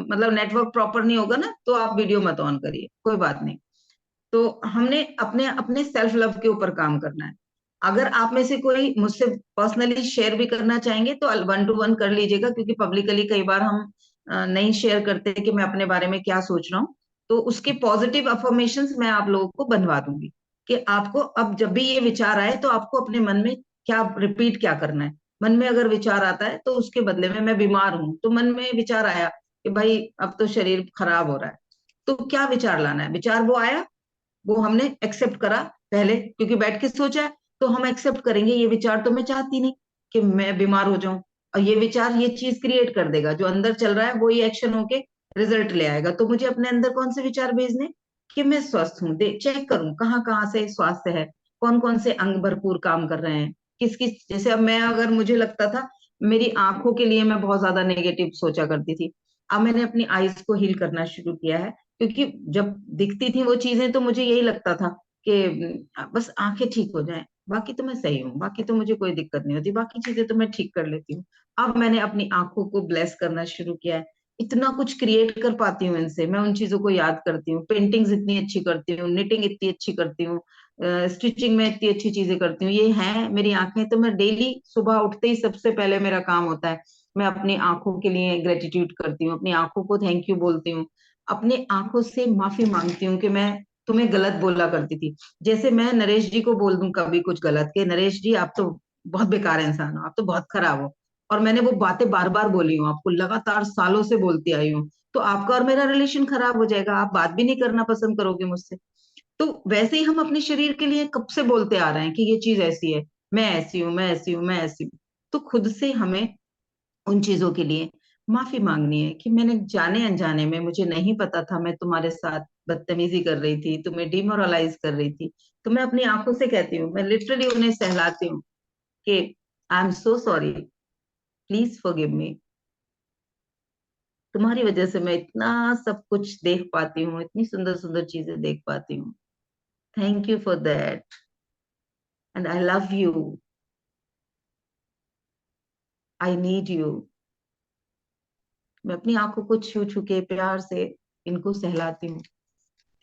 मतलब नेटवर्क प्रॉपर नहीं होगा ना, तो आप वीडियो मत ऑन करिए, कोई बात नहीं। तो हमने अपने अपने सेल्फ लव के ऊपर काम करना है। अगर आप में से कोई मुझसे पर्सनली शेयर भी करना चाहेंगे तो 1 to 1 कर लीजिएगा, क्योंकि पब्लिकली कई बार हम नहीं शेयर करते कि मैं अपने बारे में क्या सोच रहा हूँ। तो उसके पॉजिटिव अफर्मेशंस मैं आप लोगों को बनवा दूंगी कि आपको अब जब भी ये विचार आए तो आपको अपने मन में क्या रिपीट क्या करना है। मन में अगर विचार आता है तो उसके बदले में मैं बीमार हूं, तो मन में विचार आया कि भाई अब तो शरीर खराब हो रहा है, तो क्या विचार लाना है, विचार वो आया, वो हमने एक्सेप्ट करा पहले, क्योंकि बैठ के सोचा है, तो हम एक्सेप्ट करेंगे ये विचार तो मैं चाहती नहीं कि मैं बीमार हो जाऊं। और ये विचार ये चीज क्रिएट कर देगा, जो अंदर चल रहा है वो ही एक्शन होके रिजल्ट ले आएगा। तो मुझे अपने अंदर कौन से विचार भेजने कि मैं स्वस्थ हूँ, दे चेक करूं कहाँ कहाँ से स्वास्थ्य है, कौन कौन से अंग भरपूर काम कर रहे हैं, किस किस, जैसे अब मैं, अगर मुझे लगता था मेरी आंखों के लिए मैं बहुत ज्यादा नेगेटिव सोचा करती थी, अब मैंने अपनी आईज को हील करना शुरू किया है। क्योंकि जब दिखती थी वो चीजें तो मुझे यही लगता था कि बस आंखें ठीक हो जाएं, बाकी तो मैं सही हूँ, बाकी तो मुझे कोई दिक्कत नहीं होती, बाकी चीजें तो मैं ठीक कर लेती हूँ। अब मैंने अपनी आंखों को ब्लेस करना शुरू किया है, इतना कुछ क्रिएट कर पाती हूँ इनसे, मैं उन चीजों को याद करती हूँ, पेंटिंग्स इतनी अच्छी करती हूँ, निटिंग इतनी अच्छी करती हूँ, स्टिचिंग में इतनी अच्छी चीजें करती हूँ। ये है मेरी आंखें, तो मैं डेली सुबह उठते ही सबसे पहले मेरा काम होता है, मैं अपनी आंखों के लिए ग्रेटिट्यूड करती हूँ, अपनी आंखों को थैंक यू बोलती हूँ, अपने आंखों से माफी मांगती हूँ कि मैं तुम्हें गलत बोला करती थी। जैसे मैं नरेश जी को बोल दूं कभी कुछ गलत के, नरेश जी आप तो बहुत बेकार इंसान हो, आप तो बहुत खराब हो, और मैंने वो बातें बार बार बोली हूँ आपको, लगातार सालों से बोलती आई हूँ, तो आपका और मेरा रिलेशन खराब हो जाएगा, आप बात भी नहीं करना पसंद करोगे मुझसे। तो वैसे ही हम अपने शरीर के लिए कब से बोलते आ रहे हैं कि ये चीज ऐसी है, मैं ऐसी हूं, मैं ऐसी हूं, मैं ऐसी हूं। तो खुद से हमें उन चीजों के लिए माफी मांगनी है कि मैंने जाने अनजाने में, मुझे नहीं पता था, मैं तुम्हारे साथ बदतमीजी कर रही थी, तुम्हें डिमोरलाइज कर रही थी। तो मैं अपनी आंखों से कहती हूँ, मैं लिटरली उन्हें सहलाती हूँ कि I am so sorry, please forgive me, तुम्हारी वजह से मैं इतना सब कुछ देख पाती हूँ, इतनी सुंदर सुंदर चीजें देख पाती हूँ, thank you for that, and I love you, I need you. मैं अपनी आंखों को छू छू के प्यार से इनको सहलाती हूँ।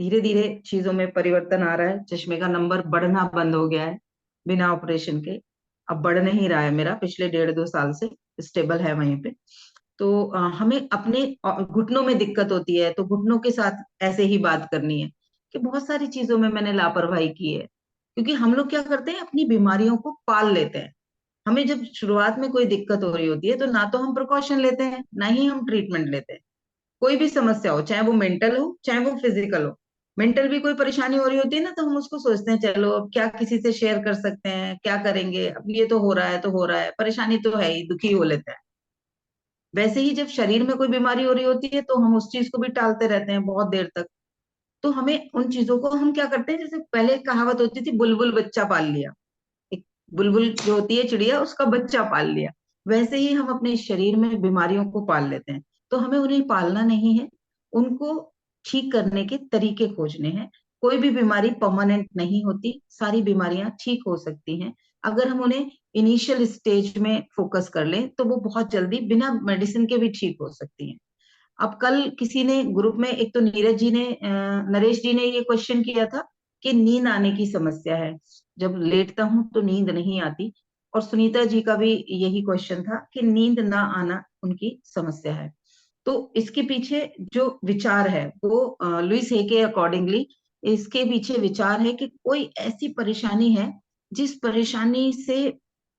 धीरे धीरे चीजों में परिवर्तन आ रहा है, चश्मे का नंबर बढ़ना बंद हो गया है बिना ऑपरेशन के, अब बढ़ नहीं रहा है मेरा, पिछले 1.5-2 साल से स्टेबल है वहीं पे। तो हमें अपने घुटनों में दिक्कत होती है तो घुटनों के साथ ऐसे ही बात करनी है कि बहुत सारी चीजों में मैंने लापरवाही की है, क्योंकि हम लोग क्या करते हैं, अपनी बीमारियों को पाल लेते हैं। हमें जब शुरुआत में कोई दिक्कत हो रही होती है तो ना तो हम प्रिकॉशन लेते हैं, ना ही हम ट्रीटमेंट लेते हैं। कोई भी समस्या हो, चाहे वो मेंटल हो चाहे वो फिजिकल हो, मेंटल भी कोई परेशानी हो रही होती है ना, तो हम उसको सोचते हैं चलो अब क्या किसी से शेयर कर सकते हैं, क्या करेंगे, अब ये तो हो रहा है तो हो रहा है, परेशानी तो है ही, दुखी हो लेते हैं। वैसे ही जब शरीर में कोई बीमारी हो रही होती है तो हम उस चीज को भी टालते रहते हैं बहुत देर तक। तो हमें उन चीजों को, हम क्या करते हैं, जैसे पहले एक कहावत होती थी, बुलबुल बच्चा पाल लिया, एक बुलबुल जो होती है चिड़िया, उसका बच्चा पाल लिया, वैसे ही हम अपने शरीर में बीमारियों को पाल लेते हैं। तो हमें उन्हें पालना नहीं है, उनको ठीक करने के तरीके खोजने हैं। कोई भी बीमारी परमानेंट नहीं होती, सारी बीमारियां ठीक हो सकती हैं अगर हम उन्हें इनिशियल स्टेज में फोकस कर लें, तो वो बहुत जल्दी बिना मेडिसिन के भी ठीक हो सकती हैं। अब कल किसी ने ग्रुप में, एक तो नीरज जी ने, नरेश जी ने ये क्वेश्चन किया था कि नींद आने की समस्या है, जब लेटता हूं तो नींद नहीं आती, और सुनीता जी का भी यही क्वेश्चन था कि नींद ना आना उनकी समस्या है। तो इसके पीछे जो विचार है वो लुइस हे के अकॉर्डिंगली, इसके पीछे विचार है कि कोई ऐसी परेशानी है जिस परेशानी से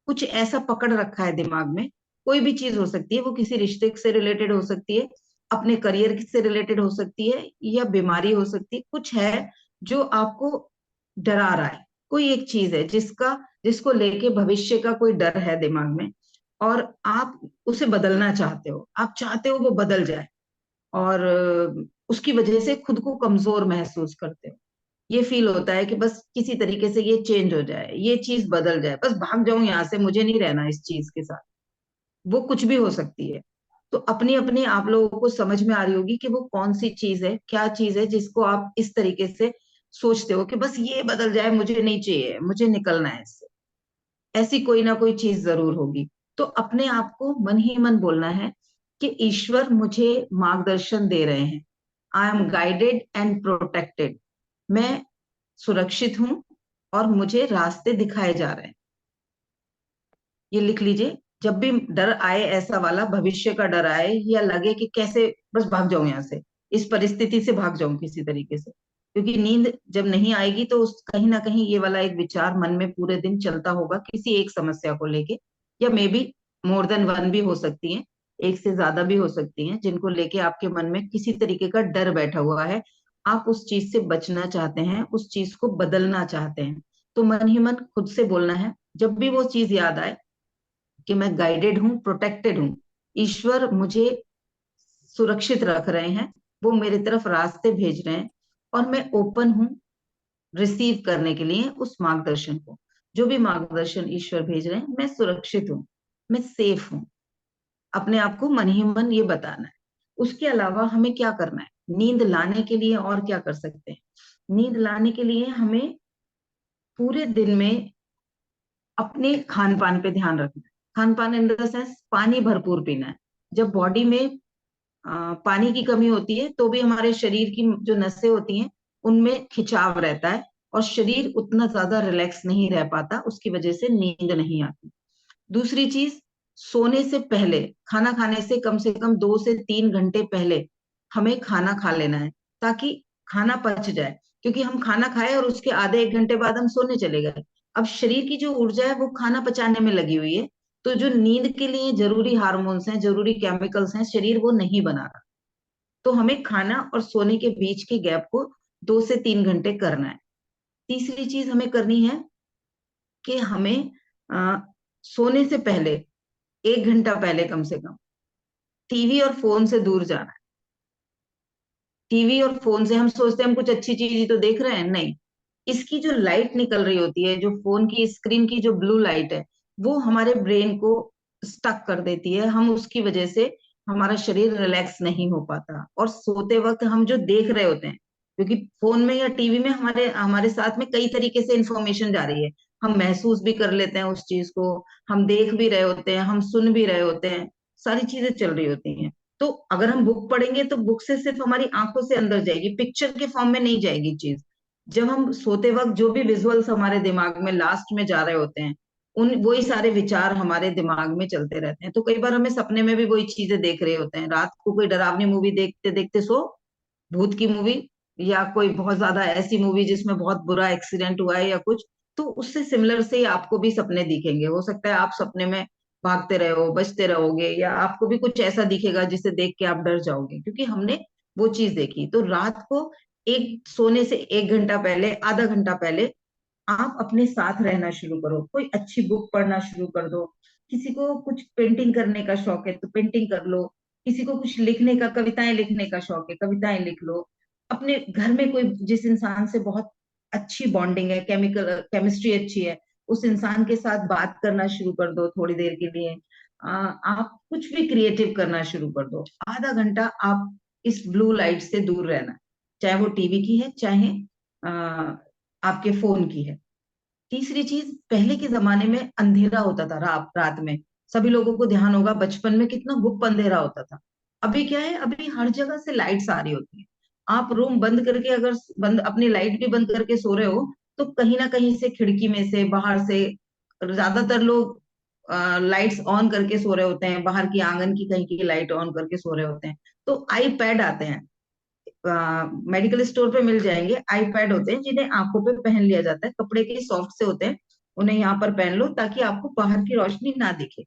कुछ ऐसा पकड़ रखा है दिमाग में। कोई भी चीज हो सकती है, वो किसी रिश्ते से रिलेटेड हो सकती है, अपने करियर से रिलेटेड हो सकती है, या बीमारी हो सकती है, कुछ है जो आपको डरा रहा है, कोई एक चीज है जिसको लेके भविष्य का कोई डर है दिमाग में, और आप उसे बदलना चाहते हो, आप चाहते हो वो बदल जाए, और उसकी वजह से खुद को कमजोर महसूस करते हो। ये फील होता है कि बस किसी तरीके से ये चेंज हो जाए, ये चीज बदल जाए, बस भाग जाऊं यहाँ से, मुझे नहीं रहना इस चीज के साथ। वो कुछ भी हो सकती है। तो अपनी अपनी आप लोगों को समझ में आ रही होगी कि वो कौन सी चीज है, क्या चीज है जिसको आप इस तरीके से सोचते हो कि बस ये बदल जाए, मुझे नहीं चाहिए, मुझे निकलना है इससे, ऐसी कोई ना कोई चीज जरूर होगी। तो अपने आप को मन ही मन बोलना है कि ईश्वर मुझे मार्गदर्शन दे रहे हैं, I am guided and protected, मैं सुरक्षित हूं और मुझे रास्ते दिखाए जा रहे हैं। ये लिख लीजिए। जब भी डर आए, ऐसा वाला भविष्य का डर आए, या लगे कि कैसे बस भाग जाऊं यहाँ से, इस परिस्थिति से भाग जाऊं किसी तरीके से, क्योंकि नींद जब नहीं आएगी तो उस कहीं ना कहीं ये वाला एक विचार मन में पूरे दिन चलता होगा किसी एक समस्या को लेके, या may be more than one भी हो सकती है, एक से ज्यादा भी हो सकती हैं, जिनको लेके आपके मन में किसी तरीके का डर बैठा हुआ है। आप उस चीज से बचना चाहते हैं, उस चीज को बदलना चाहते हैं। तो मन ही मन खुद से बोलना है, जब भी वो चीज याद आए, कि मैं गाइडेड हूं, प्रोटेक्टेड हूं, ईश्वर मुझे सुरक्षित रख रहे हैं, वो मेरी तरफ रास्ते भेज रहे हैं, और मैं ओपन हूं रिसीव करने के लिए उस मार्गदर्शन को। जो भी मार्गदर्शन ईश्वर भेज रहे हैं, मैं सुरक्षित हूं, मैं सेफ हूं। अपने आप को मन ही मन ये बताना है। उसके अलावा हमें क्या करना है, नींद लाने के लिए और क्या कर सकते हैं? नींद लाने के लिए हमें पूरे दिन में अपने खान पान पे ध्यान रखना है। खान पान इन द सेंस पानी भरपूर पीना है। जब बॉडी में पानी की कमी होती है तो भी हमारे शरीर की जो नसें होती हैं उनमें खिंचाव रहता है, और शरीर उतना ज्यादा रिलैक्स नहीं रह पाता, उसकी वजह से नींद नहीं आती। दूसरी चीज, सोने से पहले, खाना खाने से कम 2 से 3 घंटे पहले हमें खाना खा लेना है, ताकि खाना पच जाए। क्योंकि हम खाना खाए और उसके आधे 1 घंटे बाद हम सोने चले गए, अब शरीर की जो ऊर्जा है वो खाना पचाने में लगी हुई है, तो जो नींद के लिए जरूरी हार्मोन्स हैं, जरूरी केमिकल्स हैं, शरीर वो नहीं बना रहा। तो हमें खाना और सोने के बीच के गैप को 2 से 3 घंटे करना है। तीसरी चीज हमें करनी है कि हमें सोने से पहले 1 घंटा पहले कम से कम टीवी और फोन से दूर जाना है। टीवी और फोन से हम सोचते हैं हम कुछ अच्छी चीज ही तो देख रहे हैं, नहीं, इसकी जो लाइट निकल रही होती है, जो फोन की स्क्रीन की जो ब्लू लाइट है, वो हमारे ब्रेन को स्टक कर देती है, हम उसकी वजह से हमारा शरीर रिलैक्स नहीं हो पाता। और सोते वक्त हम जो देख रहे होते हैं, क्योंकि फोन में या टीवी में हमारे हमारे साथ में कई तरीके से इंफॉर्मेशन जा रही है, हम महसूस भी कर लेते हैं उस चीज को, हम देख भी रहे होते हैं, हम सुन भी रहे होते हैं, सारी चीजें चल रही होती हैं। तो अगर हम बुक पढ़ेंगे तो बुक से सिर्फ हमारी आंखों से अंदर जाएगी, पिक्चर के फॉर्म में नहीं जाएगी चीज। जब हम सोते वक्त जो भी विजुअल्स हमारे दिमाग में लास्ट में जा रहे होते हैं, उन वही सारे विचार हमारे दिमाग में चलते रहते हैं। तो कई बार हमें सपने में भी वही चीजें देख रहे होते हैं। रात को कोई डरावनी मूवी देखते देखते सो, भूत की मूवी, या कोई बहुत ज्यादा ऐसी मूवी जिसमें बहुत बुरा एक्सीडेंट हुआ है या कुछ, तो उससे सिमिलर से ही आपको भी सपने दिखेंगे। हो सकता है आप सपने में भागते रहो, बचते रहोगे, या आपको भी कुछ ऐसा दिखेगा जिसे देख के आप डर जाओगे, क्योंकि हमने वो चीज देखी। तो रात को एक सोने से 1 घंटा पहले, आधा घंटा पहले आप अपने साथ रहना शुरू करो, कोई अच्छी बुक पढ़ना शुरू कर दो। किसी को कुछ पेंटिंग करने का शौक है तो पेंटिंग कर लो, किसी को कुछ लिखने का, कविताएं लिखने का शौक है, कविताएं लिख लो। अपने घर में कोई जिस इंसान से बहुत अच्छी बॉन्डिंग है, केमिस्ट्री अच्छी है, उस इंसान के साथ बात करना शुरू कर दो थोड़ी देर के लिए। आप कुछ भी क्रिएटिव करना शुरू कर दो। आधा घंटा आप इस ब्लू लाइट से दूर रहना, चाहे वो टीवी की है, चाहे आपके फोन की है। तीसरी चीज, पहले के जमाने में अंधेरा होता था, रात में सभी लोगों को ध्यान होगा बचपन में कितना गुप्त अंधेरा होता था। अभी क्या है, अभी हर जगह से लाइट्स आ रही होती है। आप रूम बंद करके, अगर बंद अपनी लाइट भी बंद करके सो रहे हो, तो कहीं ना कहीं से, खिड़की में से, बाहर से, ज्यादातर लोग लाइट्स ऑन करके सो रहे होते हैं, बाहर की आंगन की कहीं की लाइट ऑन करके सो रहे होते हैं। तो आई पैड आते हैं, मेडिकल स्टोर पे मिल जाएंगे, आईपैड होते हैं जिन्हें आंखों पे पहन लिया जाता है, कपड़े के सॉफ्ट से होते हैं, उन्हें यहाँ पर पहन लो ताकि आपको बाहर की रोशनी ना दिखे।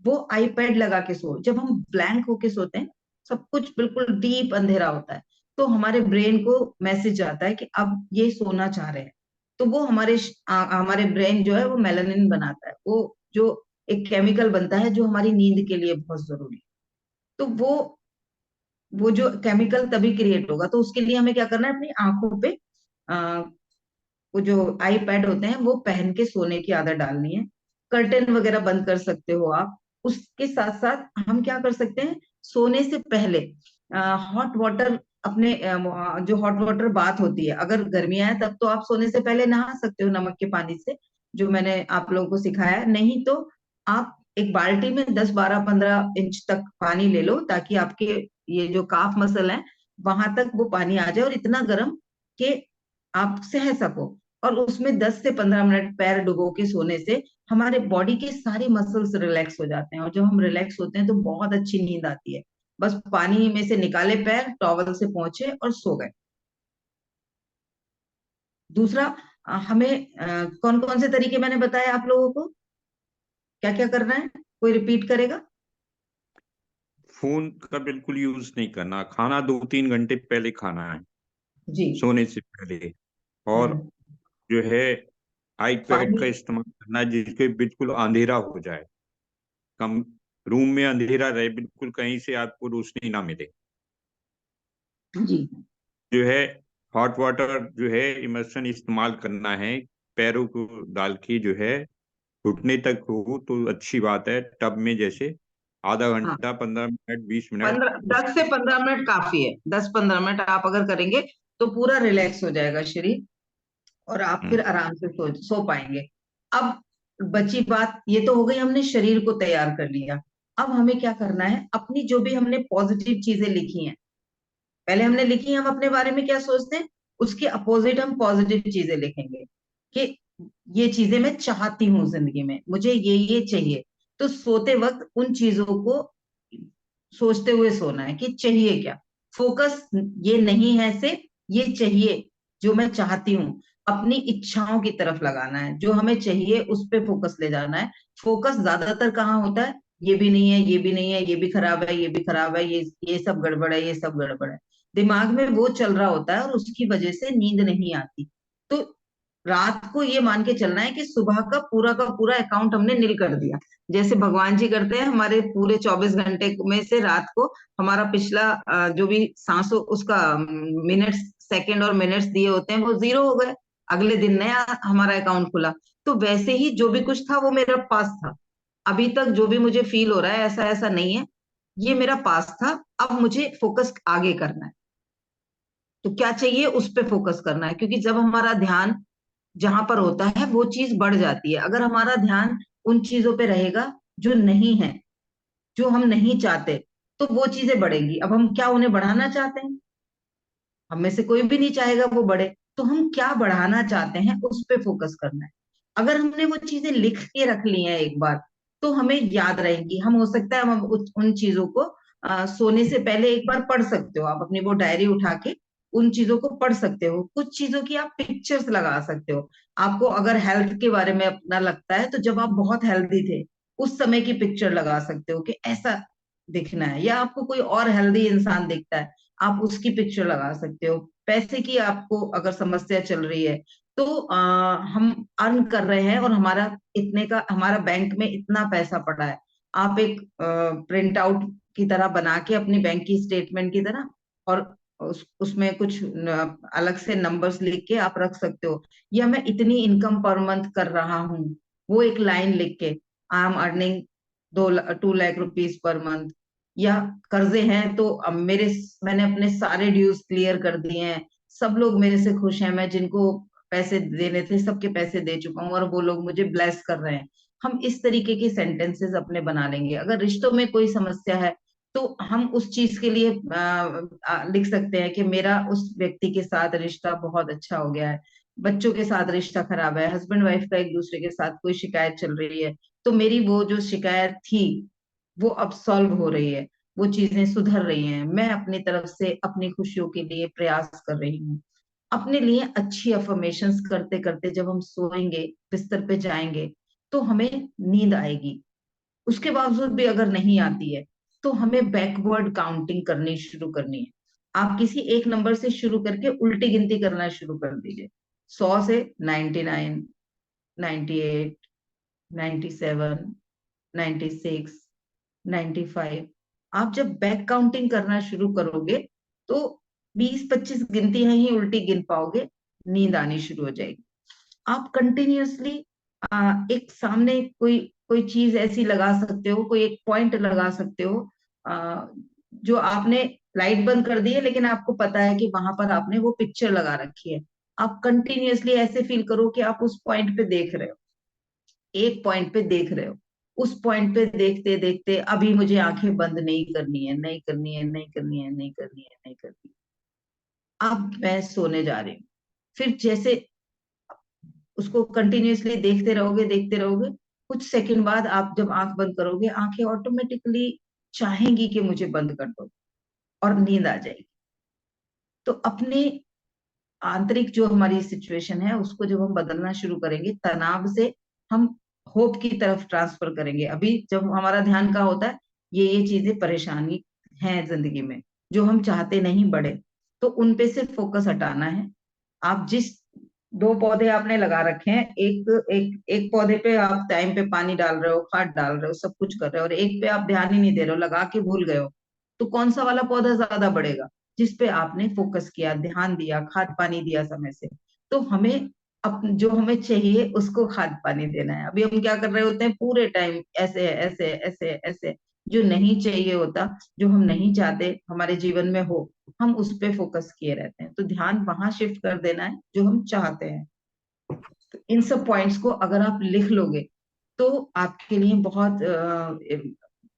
वो आईपैड लगा के सो। जब हम ब्लैंक होके सोते हैं, सब कुछ बिल्कुल डीप अंधेरा होता है, तो हमारे ब्रेन को मैसेज आता है कि अब ये सोना चाह रहे हैं। तो वो हमारे ब्रेन जो है वो मेलानिन बनाता है, वो जो एक केमिकल बनता है जो हमारी नींद के लिए बहुत जरूरी है। तो वो जो केमिकल तभी क्रिएट होगा। तो उसके लिए हमें क्या करना है, अपनी आंखों पे आ, वो जो आई पैड होते हैं वो पहन के सोने की आदत डालनी है। कर्टेन वगैरह बंद कर सकते हो आप। उसके साथ साथ हम क्या कर सकते हैं, सोने से पहले हॉट वाटर अपने जो हॉट वाटर बात होती है, अगर गर्मियां है तब तो आप सोने से पहले नहा सकते हो नमक के पानी से, जो मैंने आप लोगों को सिखाया है। नहीं तो आप एक बाल्टी में 10, 12, 15 इंच तक पानी ले लो, ताकि आपके ये जो काफ मसल है वहां तक वो पानी आ जाए, और इतना गर्म कि आप सह सको। और उसमें 10 से 15 मिनट पैर डुबो के सोने से हमारे बॉडी के सारे मसल्स रिलैक्स हो जाते हैं, और जब हम रिलैक्स होते हैं तो बहुत अच्छी नींद आती है। बस पानी में से निकाले पैर, टॉवल से पोंछे और सो गए। दूसरा, हमें कौन कौन से तरीके मैंने बताए आप लोगों को, क्या क्या करना है, कोई रिपीट करेगा? फोन का बिल्कुल यूज नहीं करना, खाना 2-3 घंटे पहले खाना है जी। सोने से पहले। और हम्म। जो है आईपैड पानी। का इस्तेमाल करना जिसके बिल्कुल अंधेरा हो जाए, कम रूम में अंधेरा रहे, बिल्कुल कहीं से आपको रोशनी ना मिले। जी। जो है हॉट वाटर जो है इमर्शन इस्तेमाल करना है, पैरों को डाल के जो है घुटने तक हो तो अच्छी बात है, टब में जैसे आधा हाँ, घंटा 15 मिनट 20 मिनट 10 से 15 मिनट काफी है। 10, 15 मिनट आप अगर करेंगे तो पूरा रिलैक्स हो जाएगा शरीर, और आप हम्म, फिर आराम से सो पाएंगे। अब बची बात, ये तो हो गई, हमने शरीर को तैयार कर लिया। अब हमें क्या करना है, अपनी जो भी हमने पॉजिटिव चीजें लिखी हैं, पहले हमने लिखी, हम अपने बारे में क्या सोचते हैं, उसके अपोजिट हम पॉजिटिव चीजें लिखेंगे कि ये चीजें मैं चाहती हूँ जिंदगी में, मुझे ये चाहिए। तो सोते वक्त उन चीजों को सोचते हुए सोना है कि चाहिए क्या। फोकस ये नहीं है सिर्फ ये चाहिए जो मैं चाहती हूँ, अपनी इच्छाओं की तरफ लगाना है, जो हमें चाहिए उस पे फोकस ले जाना है। फोकस ज्यादातर कहाँ होता है, ये भी नहीं है, ये भी नहीं है, ये भी खराब है, ये भी खराब है, ये सब गड़बड़ है, ये सब गड़बड़ है। दिमाग में वो चल रहा होता है, और उसकी वजह से नींद नहीं आती। तो रात को ये मान के चलना है कि सुबह का पूरा अकाउंट हमने नील कर दिया, जैसे भगवान जी करते हैं। हमारे पूरे 24 घंटे में से रात को हमारा पिछला जो भी सांसों उसका मिनट्स, सेकंड और मिनट्स दिए होते हैं वो जीरो हो गए, अगले दिन नया हमारा अकाउंट खुला। तो वैसे ही जो भी कुछ था वो मेरा पास था। अभी तक जो भी मुझे फील हो रहा है ऐसा ऐसा नहीं है, ये मेरा पास था। अब मुझे फोकस आगे करना है, तो क्या चाहिए उस पे फोकस करना है, क्योंकि जब हमारा ध्यान जहां पर होता है वो चीज बढ़ जाती है। अगर हमारा ध्यान उन चीजों पे रहेगा जो नहीं है, जो हम नहीं चाहते, तो वो चीजें बढ़ेंगी। अब हम क्या उन्हें बढ़ाना चाहते हैं, हम में से कोई भी नहीं चाहेगा वो बढ़े। तो हम क्या बढ़ाना चाहते हैं उस पे फोकस करना है। अगर हमने वो चीजें लिख के रख ली हैं एक बार, तो हमें याद रहेंगी। हम हो सकता है हम उन चीजों को सोने से पहले एक बार पढ़ सकते हो, आप अपनी वो डायरी उठा के उन चीजों को पढ़ सकते हो। कुछ चीजों की आप पिक्चर्स लगा सकते हो। आपको अगर हेल्थ के बारे में अपना लगता है, तो जब आप बहुत हेल्दी थे उस समय की पिक्चर लगा सकते हो कि ऐसा दिखना है। या आपको कोई और हेल्दी इंसान दिखता है, आप उसकी पिक्चर लगा सकते हो। पैसे की आपको अगर समस्या चल रही है, तो हम अर्न कर रहे हैं और हमारा इतने का हमारा बैंक में इतना पैसा पड़ा है, आप एक प्रिंट आउट की तरह बना के अपनी बैंक की स्टेटमेंट की तरह, और उसमें कुछ अलग से नंबर्स लिख के आप रख सकते हो। या मैं इतनी इनकम पर मंथ कर रहा हूँ, वो एक लाइन लिख के, I am earning 2 lakh rupees per month. या कर्जे हैं तो अब मैंने अपने सारे ड्यूज क्लियर कर दिए हैं, सब लोग मेरे से खुश हैं, मैं जिनको पैसे देने थे सबके पैसे दे चुका हूँ, और वो लोग मुझे ब्लेस कर रहे हैं। हम इस तरीके के सेंटेंसेस अपने बना लेंगे। अगर रिश्तों में कोई समस्या है, तो हम उस चीज के लिए लिख सकते हैं कि मेरा उस व्यक्ति के साथ रिश्ता बहुत अच्छा हो गया है। बच्चों के साथ रिश्ता खराब है, हस्बैंड वाइफ का एक दूसरे के साथ कोई शिकायत चल रही है, तो मेरी वो जो शिकायत थी वो अब सॉल्व हो रही है, वो चीजें सुधर रही हैं, मैं अपनी तरफ से अपनी खुशियों के लिए प्रयास कर रही हूँ। अपने लिए अच्छी अफर्मेशंस करते करते जब हम सोएंगे, बिस्तर पे जाएंगे, तो हमें नींद आएगी। उसके बावजूद भी अगर नहीं आती है, तो हमें बैकवर्ड काउंटिंग करनी शुरू करनी है। आप किसी एक नंबर से शुरू करके उल्टी गिनती करना शुरू कर दीजिए। 100 से 99, 98, 97, 96, 95। आप जब बैक काउंटिंग करना शुरू करोगे, तो 20-25 गिनतियां ही उल्टी गिन पाओगे, नींद आनी शुरू हो जाएगी। आप कंटिन्यूअसली एक सामने कोई कोई चीज ऐसी लगा सकते हो, कोई एक पॉइंट लगा सकते हो जो आपने लाइट बंद कर दी है लेकिन आपको पता है कि वहां पर आपने वो पिक्चर लगा रखी है। आप कंटिन्यूअसली ऐसे फील करो कि आप उस पॉइंट पे देख रहे हो, एक पॉइंट पे देख रहे हो। उस पॉइंट पे देखते देखते अभी मुझे आंखें बंद नहीं करनी है, नहीं करनी है, नहीं करनी है, नहीं करनी है, नहीं करनी है। अब मैं सोने जा रही हूँ। फिर जैसे उसको कंटिन्यूअसली देखते रहोगे, कुछ सेकंड बाद आप जब आंख बंद करोगे, आंखें ऑटोमेटिकली चाहेंगी कि मुझे बंद कर दो, और नींद आ जाएगी। तो अपने आंतरिक जो हमारी सिचुएशन है उसको जब हम बदलना शुरू करेंगे, तनाव से हम होप की तरफ ट्रांसफर करेंगे। अभी जब हमारा ध्यान का होता है ये चीजें परेशानी है जिंदगी में जो हम चाहते नहीं बढ़े, तो उन पे से फोकस हटाना है। आप जिस 2 पौधे आपने लगा रखे हैं, एक पौधे पे आप टाइम पे पानी डाल रहे हो, खाद डाल रहे हो, सब कुछ कर रहे हो, और एक पे आप ध्यान ही नहीं दे रहे हो, लगा के भूल गए हो, तो कौन सा वाला पौधा ज्यादा बढ़ेगा? जिस पे आपने फोकस किया, ध्यान दिया, खाद पानी दिया समय से। तो हमें जो हमें चाहिए उसको खाद पानी देना है। अभी हम क्या कर रहे होते हैं पूरे टाइम? ऐसे ऐसे ऐसे ऐसे, जो नहीं चाहिए होता, जो हम नहीं चाहते हमारे जीवन में हो, हम उस पे फोकस किए रहते हैं। तो ध्यान वहां शिफ्ट कर देना है जो हम चाहते हैं। तो इन सब पॉइंट्स को अगर आप लिख लोगे तो आपके लिए बहुत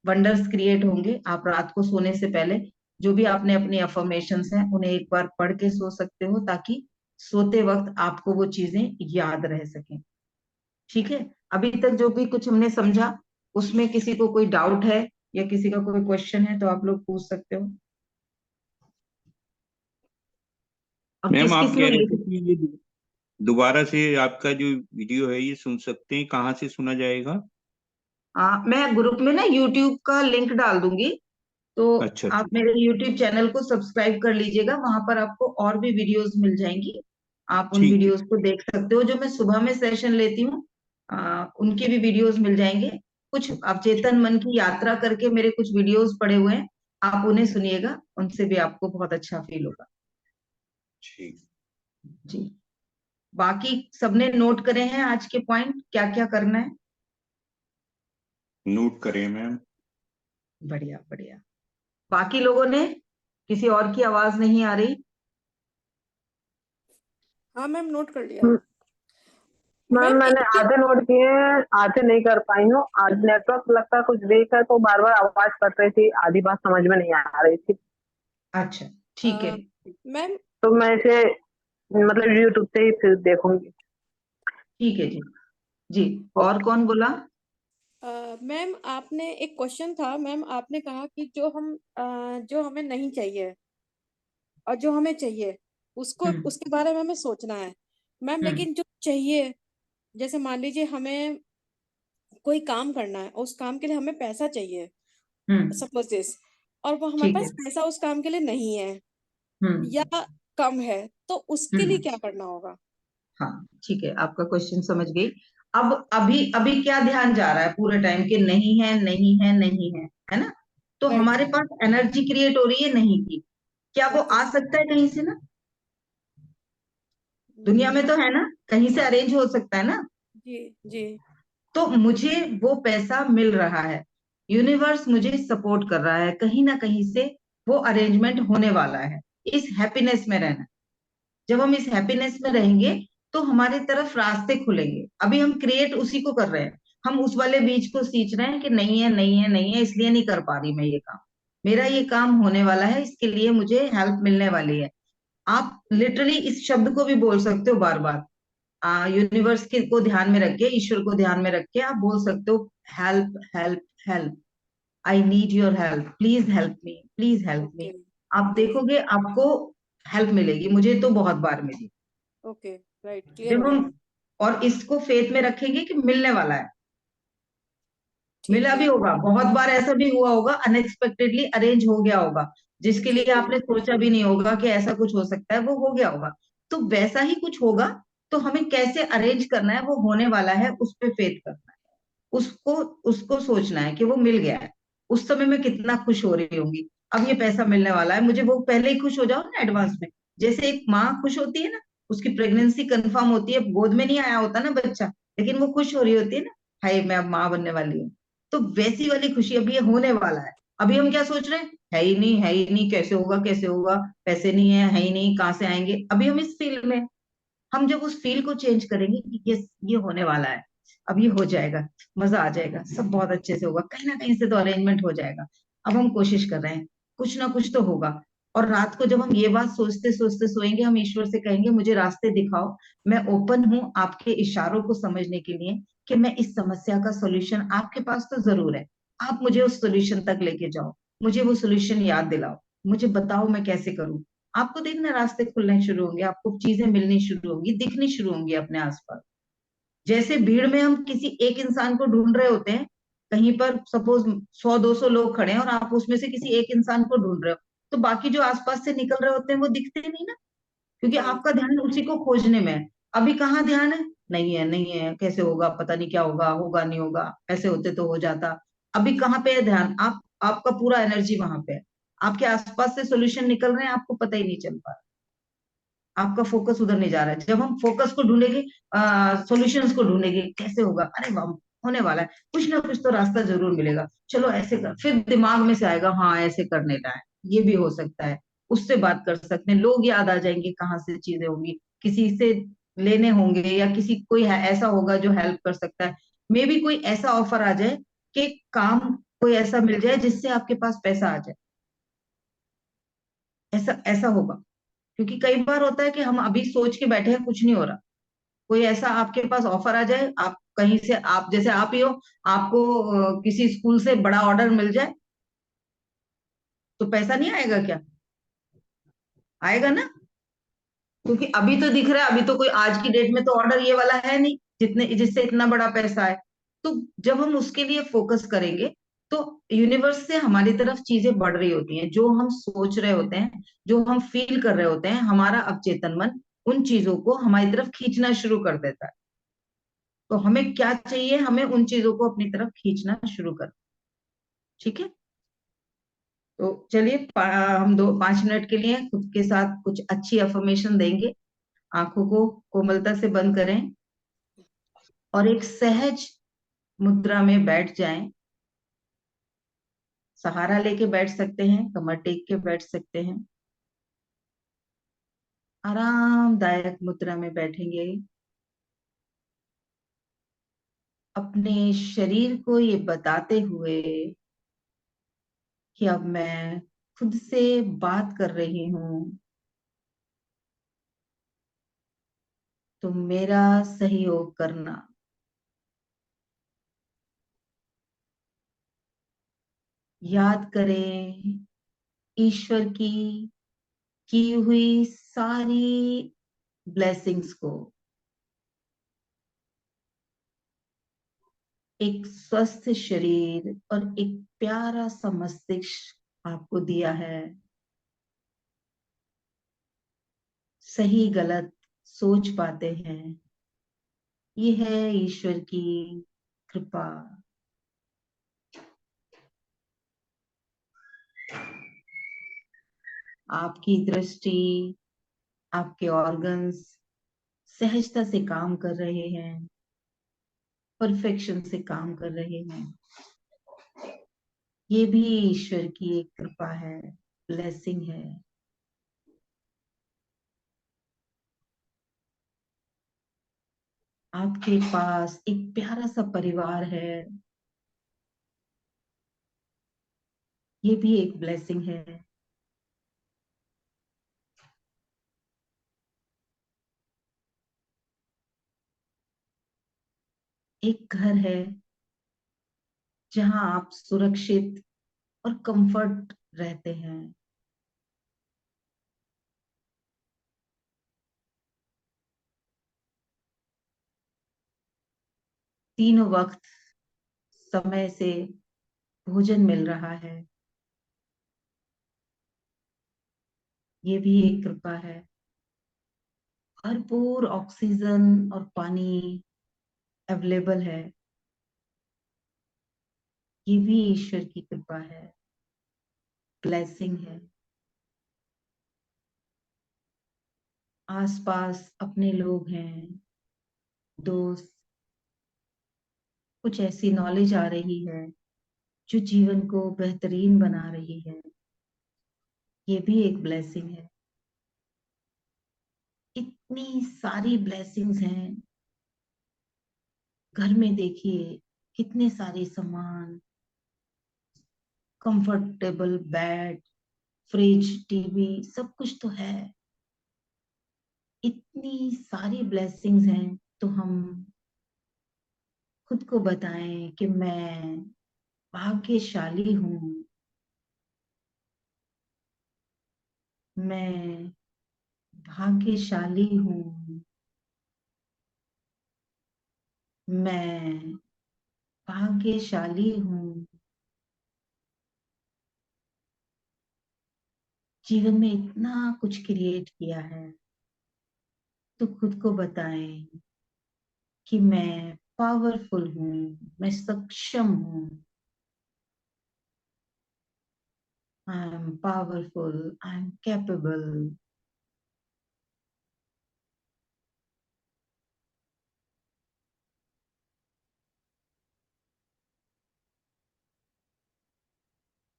वंडर्स क्रिएट होंगे। आप रात को सोने से पहले जो भी आपने अपनी अफर्मेशंस हैं उन्हें एक बार पढ़ के सो सकते हो, ताकि सोते वक्त आपको वो चीजें याद रह सकें। ठीक है? अभी तक जो भी कुछ हमने समझा उसमें किसी को कोई डाउट है या किसी का कोई क्वेश्चन है तो आप लोग पूछ सकते हो। अब मैम किस आप किस कह ने रहे थे लिख कि ये दोबारा से आपका जो वीडियो है ये सुन सकते हैं, कहाँ से सुना जाएगा? मैं ग्रुप में ना यूट्यूब का लिंक डाल दूंगी, तो अच्छा आप अच्छा। मेरे यूट्यूब चैनल को सब्सक्राइब कर लीजिएगा। वहां पर आपको और भी वीडियोस मिल जाएंगी, आप उन ठीक है। वीडियोस को देख सकते हो। जो मैं सुबह में सेशन लेती हूँ उनके भी वीडियोस मिल जाएंगे। कुछ अवचेतन मन की यात्रा करके मेरे कुछ वीडियोस पड़े हुए हैं, आप उन्हें सुनिएगा, उनसे भी आपको बहुत अच्छा फील होगा। ठीक। जी, बाकी सबने नोट करे हैं आज के पॉइंट, क्या क्या करना है? नोट करें मैम। बढ़िया बढ़िया। बाकी लोगों ने, किसी और की आवाज नहीं आ रही? हाँ मैम, नोट कर लिया। मैम मैम मैंने एक आधे नोट किए हैं, आधे नहीं कर पाई हूँ। आज नेटवर्क लगता है कुछ वीक है, तो बार बार आवाज कट रही थी, आधी बात समझ में नहीं आ रही थी। अच्छा, ठीक है। मैम तो मैं इसे मतलब यूट्यूब से ही फिर देखूंगी। ठीक है जी। जी, और कौन बोला? मैम आपने एक क्वेश्चन था मैम, आपने कहा कि जो हमें नहीं चाहिए और जो हमें चाहिए उसको हम्म। उसके बारे में हमें सोचना है। मैम हम्म। लेकिन जो चाहिए, जैसे मान लीजिए हमें कोई काम करना है और उस काम के लिए हमें पैसा चाहिए, हम्म। सपोज दिस, और वो हमारे ठीक है। पास पैसा उस काम के लिए नहीं है या हम्म। कम है, तो उसके लिए हम्म। क्या करना होगा? हाँ, ठीक है, आपका क्वेश्चन समझ गई। अब अभी अभी क्या ध्यान जा रहा है पूरे टाइम के? नहीं है, नहीं है, नहीं है ना? तो राइट। हमारे पास एनर्जी क्रिएट हो रही है नहीं की। क्या वो ओके। आ सकता है कहीं से ना? दुनिया में तो है ना, कहीं से अरेंज हो सकता है ना? जी जी। तो मुझे वो पैसा मिल रहा है, यूनिवर्स मुझे सपोर्ट कर रहा है, कहीं ना कहीं से वो अरेंजमेंट होने वाला है। इस हैप्पीनेस में रहना। जब हम इस हैप्पीनेस में रहेंगे तो हमारे तरफ रास्ते खुलेंगे। अभी हम क्रिएट उसी को कर रहे हैं, हम उस वाले बीज को सींच रहे हैं कि नहीं है, नहीं है, नहीं है, इसलिए नहीं कर पा रही मैं ये काम। मेरा ये काम होने वाला है, इसके लिए मुझे हेल्प मिलने वाली है। आप लिटरली इस शब्द को भी बोल सकते हो बार बार। यूनिवर्स के को ध्यान में रख के, ईश्वर को ध्यान में रख के आप बोल सकते हो, help help help, I need your help, please help me, please help okay. Me. आप यस। देखोगे आपको हेल्प मिलेगी। मुझे तो बहुत बार मिली। ओके। राइट, क्लियर हो जब गया हम मैम। और इसको फेथ में रखेंगे कि मिलने वाला है, ठीक मिला भी है। होगा। बहुत बार ऐसा भी हुआ होगा, अनएक्सपेक्टेडली अरेंज हो गया होगा, जिसके जी लिए जी। आपने सोचा भी नहीं होगा कि ऐसा कुछ हो सकता है, वो हो गया होगा। तो वैसा ही कुछ होगा। तो हमें कैसे अरेंज करना है, वो होने वाला है, उस पे फेथ करना है। उसको उसको सोचना है कि वो मिल गया है। उस समय मैं कितना खुश हो रही होंगी, अब ये पैसा मिलने वाला है मुझे। वो पहले ही खुश हो जाओ ना एडवांस में। जैसे एक माँ खुश होती है ना, उसकी प्रेगनेंसी कंफर्म होती है, गोद में नहीं आया होता ना बच्चा, लेकिन वो खुश हो रही होती है ना, हाय मैं अब माँ बनने वाली हूँ। तो वैसी वाली खुशी अब ये होने वाला है, अभी हम क्या सोच रहे हैं, है ही नहीं, है ही नहीं, कैसे होगा, कैसे होगा, पैसे नहीं है ही नहीं, कहाँ से आएंगे। अभी हम इस फील्ड में, हम जब उस फील को चेंज करेंगे कि ये होने वाला है, अब ये हो जाएगा, मजा आ जाएगा, सब बहुत अच्छे से होगा, कहीं ना कहीं से तो अरेंजमेंट हो जाएगा। अब हम कोशिश कर रहे हैं, कुछ ना कुछ तो होगा। और रात को जब हम ये बात सोचते सोचते सोएंगे, हम ईश्वर से कहेंगे मुझे रास्ते दिखाओ, मैं ओपन हूं आपके इशारों को समझने के लिए, कि मैं इस समस्या का सोल्यूशन आपके पास तो जरूर है, आप मुझे उस सोल्यूशन तक लेके जाओ, मुझे वो सोल्यूशन याद दिलाओ, मुझे बताओ मैं कैसे करूं। आपको देखना रास्ते खुलने शुरू होंगे, आपको चीजें मिलनी शुरू होंगी, दिखनी शुरू होंगी अपने आसपास। जैसे भीड़ में हम किसी एक इंसान को ढूंढ रहे होते हैं, कहीं पर सपोज 100-200 लोग खड़े हैं और आप उसमें से किसी एक इंसान को ढूंढ रहे हो, तो बाकी जो आसपास से निकल रहे होते हैं वो दिखते नहीं ना, क्योंकि हाँ आपका ध्यान उसी को खोजने में है। अभी कहाँ ध्यान है, नहीं है, नहीं है, कैसे होगा, पता नहीं क्या होगा, होगा नहीं होगा, ऐसे होते तो हो जाता। अभी कहाँ पे है ध्यान, आप आपका पूरा एनर्जी वहां पे है, आपके आसपास से सोल्यूशन निकल रहे हैं, आपको पता ही नहीं चल पा रहा, आपका फोकस उधर नहीं जा रहा है। जब हम फोकस को ढूंढेंगे, सॉल्यूशंस को ढूंढेंगे, कैसे होगा, अरे वाह, होने वाला है, कुछ ना कुछ तो रास्ता जरूर मिलेगा, चलो ऐसे कर, फिर दिमाग में से आएगा हाँ ऐसे करने का है, ये भी हो सकता है, उससे बात कर सकते हैं, लोग याद आ जाएंगे कहाँ से चीजें होंगी, किसी से लेने होंगे, या किसी कोई ऐसा होगा जो हेल्प कर सकता है। मे बी कोई ऐसा ऑफर आ जाए कि काम कोई ऐसा मिल जाए जिससे आपके पास पैसा आ जाए, ऐसा ऐसा होगा। क्योंकि कई बार होता है कि हम अभी सोच के बैठे हैं, कुछ नहीं हो रहा, कोई ऐसा आपके पास ऑफर आ जाए, आप कहीं से, आप जैसे आप ही हो, आपको किसी स्कूल से बड़ा ऑर्डर मिल जाए, तो पैसा नहीं आएगा क्या, आएगा ना। क्योंकि अभी तो दिख रहा है, अभी तो कोई आज की डेट में तो ऑर्डर ये वाला है नहीं जितने जिससे इतना बड़ा पैसा है। तो जब हम उसके लिए फोकस करेंगे, तो यूनिवर्स से हमारी तरफ चीजें बढ़ रही होती हैं, जो हम सोच रहे होते हैं, जो हम फील कर रहे होते हैं, हमारा अवचेतन मन उन चीजों को हमारी तरफ खींचना शुरू कर देता है। तो हमें क्या चाहिए, हमें उन चीजों को अपनी तरफ खींचना शुरू कर, ठीक है। तो चलिए, हम 5 मिनट के लिए खुद के साथ कुछ अच्छी अफर्मेशन देंगे। आंखों को कोमलता से बंद करें और एक सहज मुद्रा में बैठ जाएं। सहारा लेके बैठ सकते हैं, कमर टेक के बैठ सकते हैं, आरामदायक मुद्रा में बैठेंगे। अपने शरीर को ये बताते हुए कि अब मैं खुद से बात कर रही हूँ, तुम मेरा सहयोग करना। याद करें ईश्वर की हुई सारी ब्लेसिंग्स को। एक स्वस्थ शरीर और एक प्यारा सा मस्तिष्क आपको दिया है। सही गलत सोच पाते हैं, ये है ईश्वर की कृपा। आपकी दृष्टि, आपके ऑर्गन्स सहजता से काम कर रहे हैं, परफेक्शन से काम कर रहे हैं। ये भी ईश्वर की एक कृपा है, ब्लेसिंग है। आपके पास एक प्यारा सा परिवार है, ये भी एक ब्लेसिंग है। एक घर है जहां आप सुरक्षित और कंफर्ट रहते हैं। तीनों वक्त समय से भोजन मिल रहा है, ये भी एक कृपा है। भरपूर ऑक्सीजन और पानी अवेलेबल है, ये भी ईश्वर की कृपा है, ब्लेसिंग है। आसपास अपने लोग हैं, दोस्त, कुछ ऐसी नॉलेज आ रही है जो जीवन को बेहतरीन बना रही है, ये भी एक ब्लेसिंग है। इतनी सारी ब्लेसिंग्स हैं। घर में देखिए कितने सारे सामान, कंफर्टेबल बेड, फ्रिज, टीवी, सब कुछ तो है। इतनी सारी ब्लेसिंग्स हैं, तो हम खुद को बताएं कि मैं भाग्यशाली हूँ, मैं भाग्यशाली हूँ, मैं भाग्यशाली हूँ। जीवन में इतना कुछ क्रिएट किया है, तो खुद को बताएं कि मैं पावरफुल हूँ, मैं सक्षम हूँ। I am powerful, I am capable.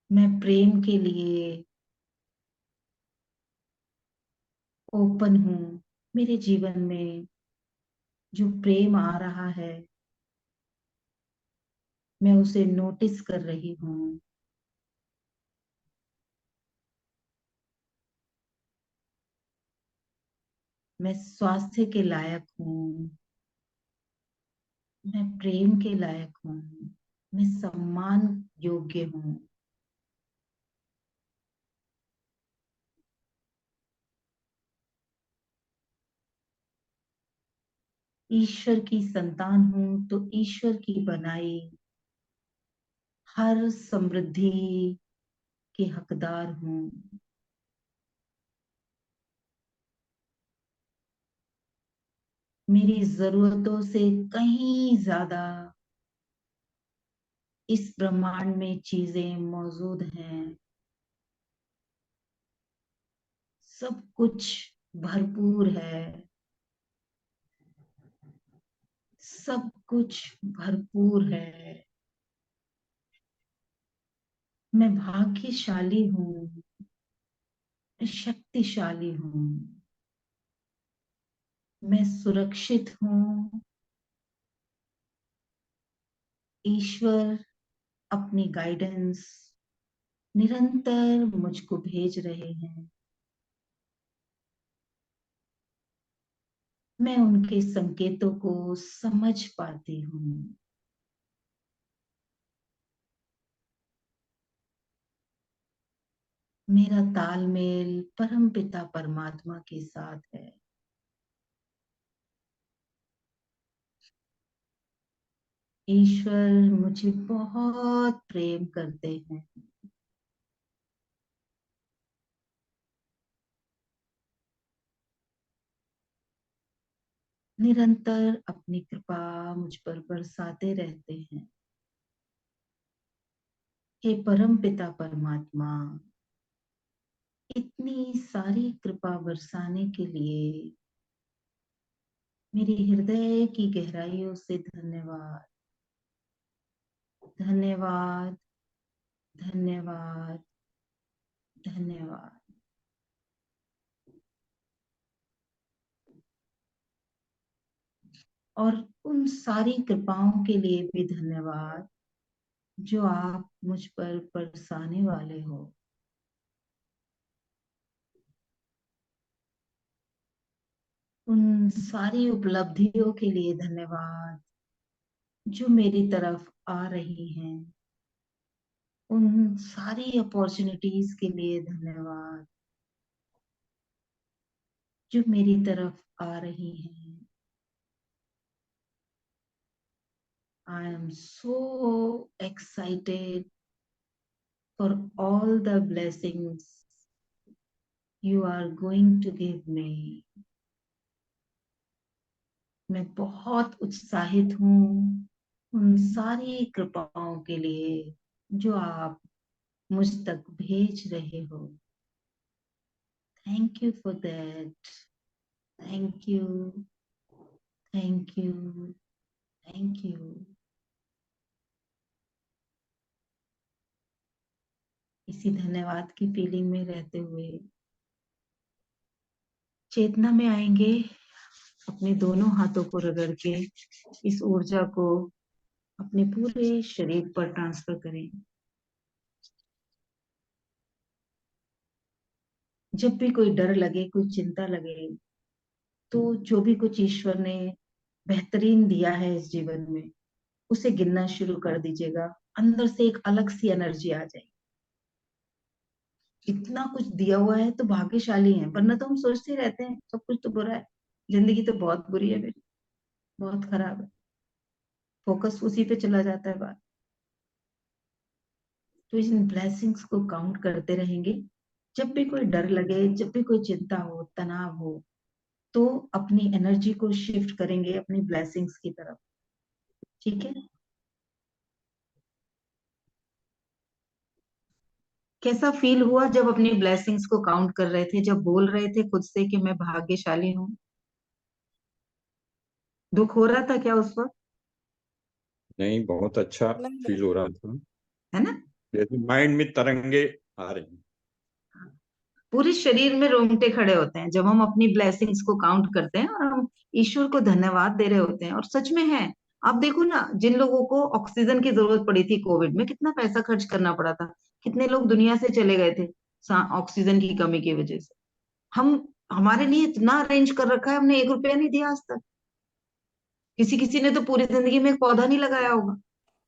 मैं प्रेम के लिए ओपन हूँ। मेरे जीवन में जो प्रेम आ रहा है, मैं उसे नोटिस कर रही हूँ। मैं स्वास्थ्य के लायक हूँ, मैं प्रेम के लायक हूँ, मैं सम्मान योग्य हूँ। ईश्वर की संतान हूँ, तो ईश्वर की बनाई हर समृद्धि के हकदार हूँ। मेरी जरूरतों से कहीं ज्यादा इस ब्रह्मांड में चीजें मौजूद हैं। सब कुछ भरपूर है, सब कुछ भरपूर है। मैं भाग्यशाली हूँ, मैं शक्तिशाली हूँ, मैं सुरक्षित हूँ। ईश्वर अपनी गाइडेंस निरंतर मुझको भेज रहे हैं। मैं उनके संकेतों को समझ पाती हूँ। मेरा तालमेल परमपिता परमात्मा के साथ है। ईश्वर मुझे बहुत प्रेम करते हैं। निरंतर अपनी कृपा मुझ पर बरसाते रहते हैं। हे परम पिता परमात्मा, इतनी सारी कृपा बरसाने के लिए मेरे हृदय की गहराइयों से धन्यवाद, धन्यवाद, धन्यवाद, धन्यवाद। और उन सारी कृपाओं के लिए भी धन्यवाद जो आप मुझ पर बरसाने वाले हो। उन सारी उपलब्धियों के लिए धन्यवाद जो मेरी तरफ आ रही हैं। उन सारी अपॉर्चुनिटीज के लिए धन्यवाद जो मेरी तरफ आ रही हैं। I am so excited for all the blessings you are going to give me. मैं बहुत उत्साहित हूँ उन सारी कृपाओं के लिए जो आप मुझ तक भेज रहे हो। Thank you for that. Thank you, thank you, thank you. इसी धन्यवाद की फीलिंग में रहते हुए चेतना में आएंगे, अपने दोनों हाथों को रगड़ के इस ऊर्जा को अपने पूरे शरीर पर ट्रांसफर करें। जब भी कोई डर लगे, कोई चिंता लगे, तो जो भी कुछ ईश्वर ने बेहतरीन दिया है इस जीवन में, उसे गिनना शुरू कर दीजिएगा। अंदर से एक अलग सी एनर्जी आ जाएगी। इतना कुछ दिया हुआ है तो भाग्यशाली है, वरना तो हम सोचते रहते हैं सब कुछ तो बुरा है, जिंदगी तो बहुत बुरी है मेरी, बहुत खराब है। फोकस उसी पे चला जाता है बात। तो इन ब्लेसिंग्स को काउंट करते रहेंगे। जब भी कोई डर लगे, जब भी कोई चिंता हो, तनाव हो, तो अपनी एनर्जी को शिफ्ट करेंगे अपनी ब्लेसिंग्स की तरफ। ठीक है? कैसा फील हुआ जब अपनी ब्लेसिंग्स को काउंट कर रहे थे, जब बोल रहे थे खुद से कि मैं भाग्यशाली हूँ? दुख हो रहा था क्या उस वक्त? नहीं, बहुत अच्छा नहीं फील हो रहा था, है ना? जैसे माइंड में तरंगे आ रही हैं। पूरे शरीर में रोंगटे खड़े होते हैं जब हम अपनी ब्लेसिंग्स को काउंट करते हैं और हम ईश्वर को धन्यवाद दे रहे होते हैं। और सच में है, आप देखो ना, जिन लोगों को ऑक्सीजन की जरूरत पड़ी थी कोविड में, कितना पैसा खर्च करना पड़ा था, कितने लोग दुनिया से चले गए थे ऑक्सीजन की कमी की वजह से। हम हमारे लिए इतना अरेंज कर रखा है, हमने 1 रुपया नहीं दिया आज तक। किसी किसी ने तो पूरी जिंदगी में एक पौधा नहीं लगाया होगा,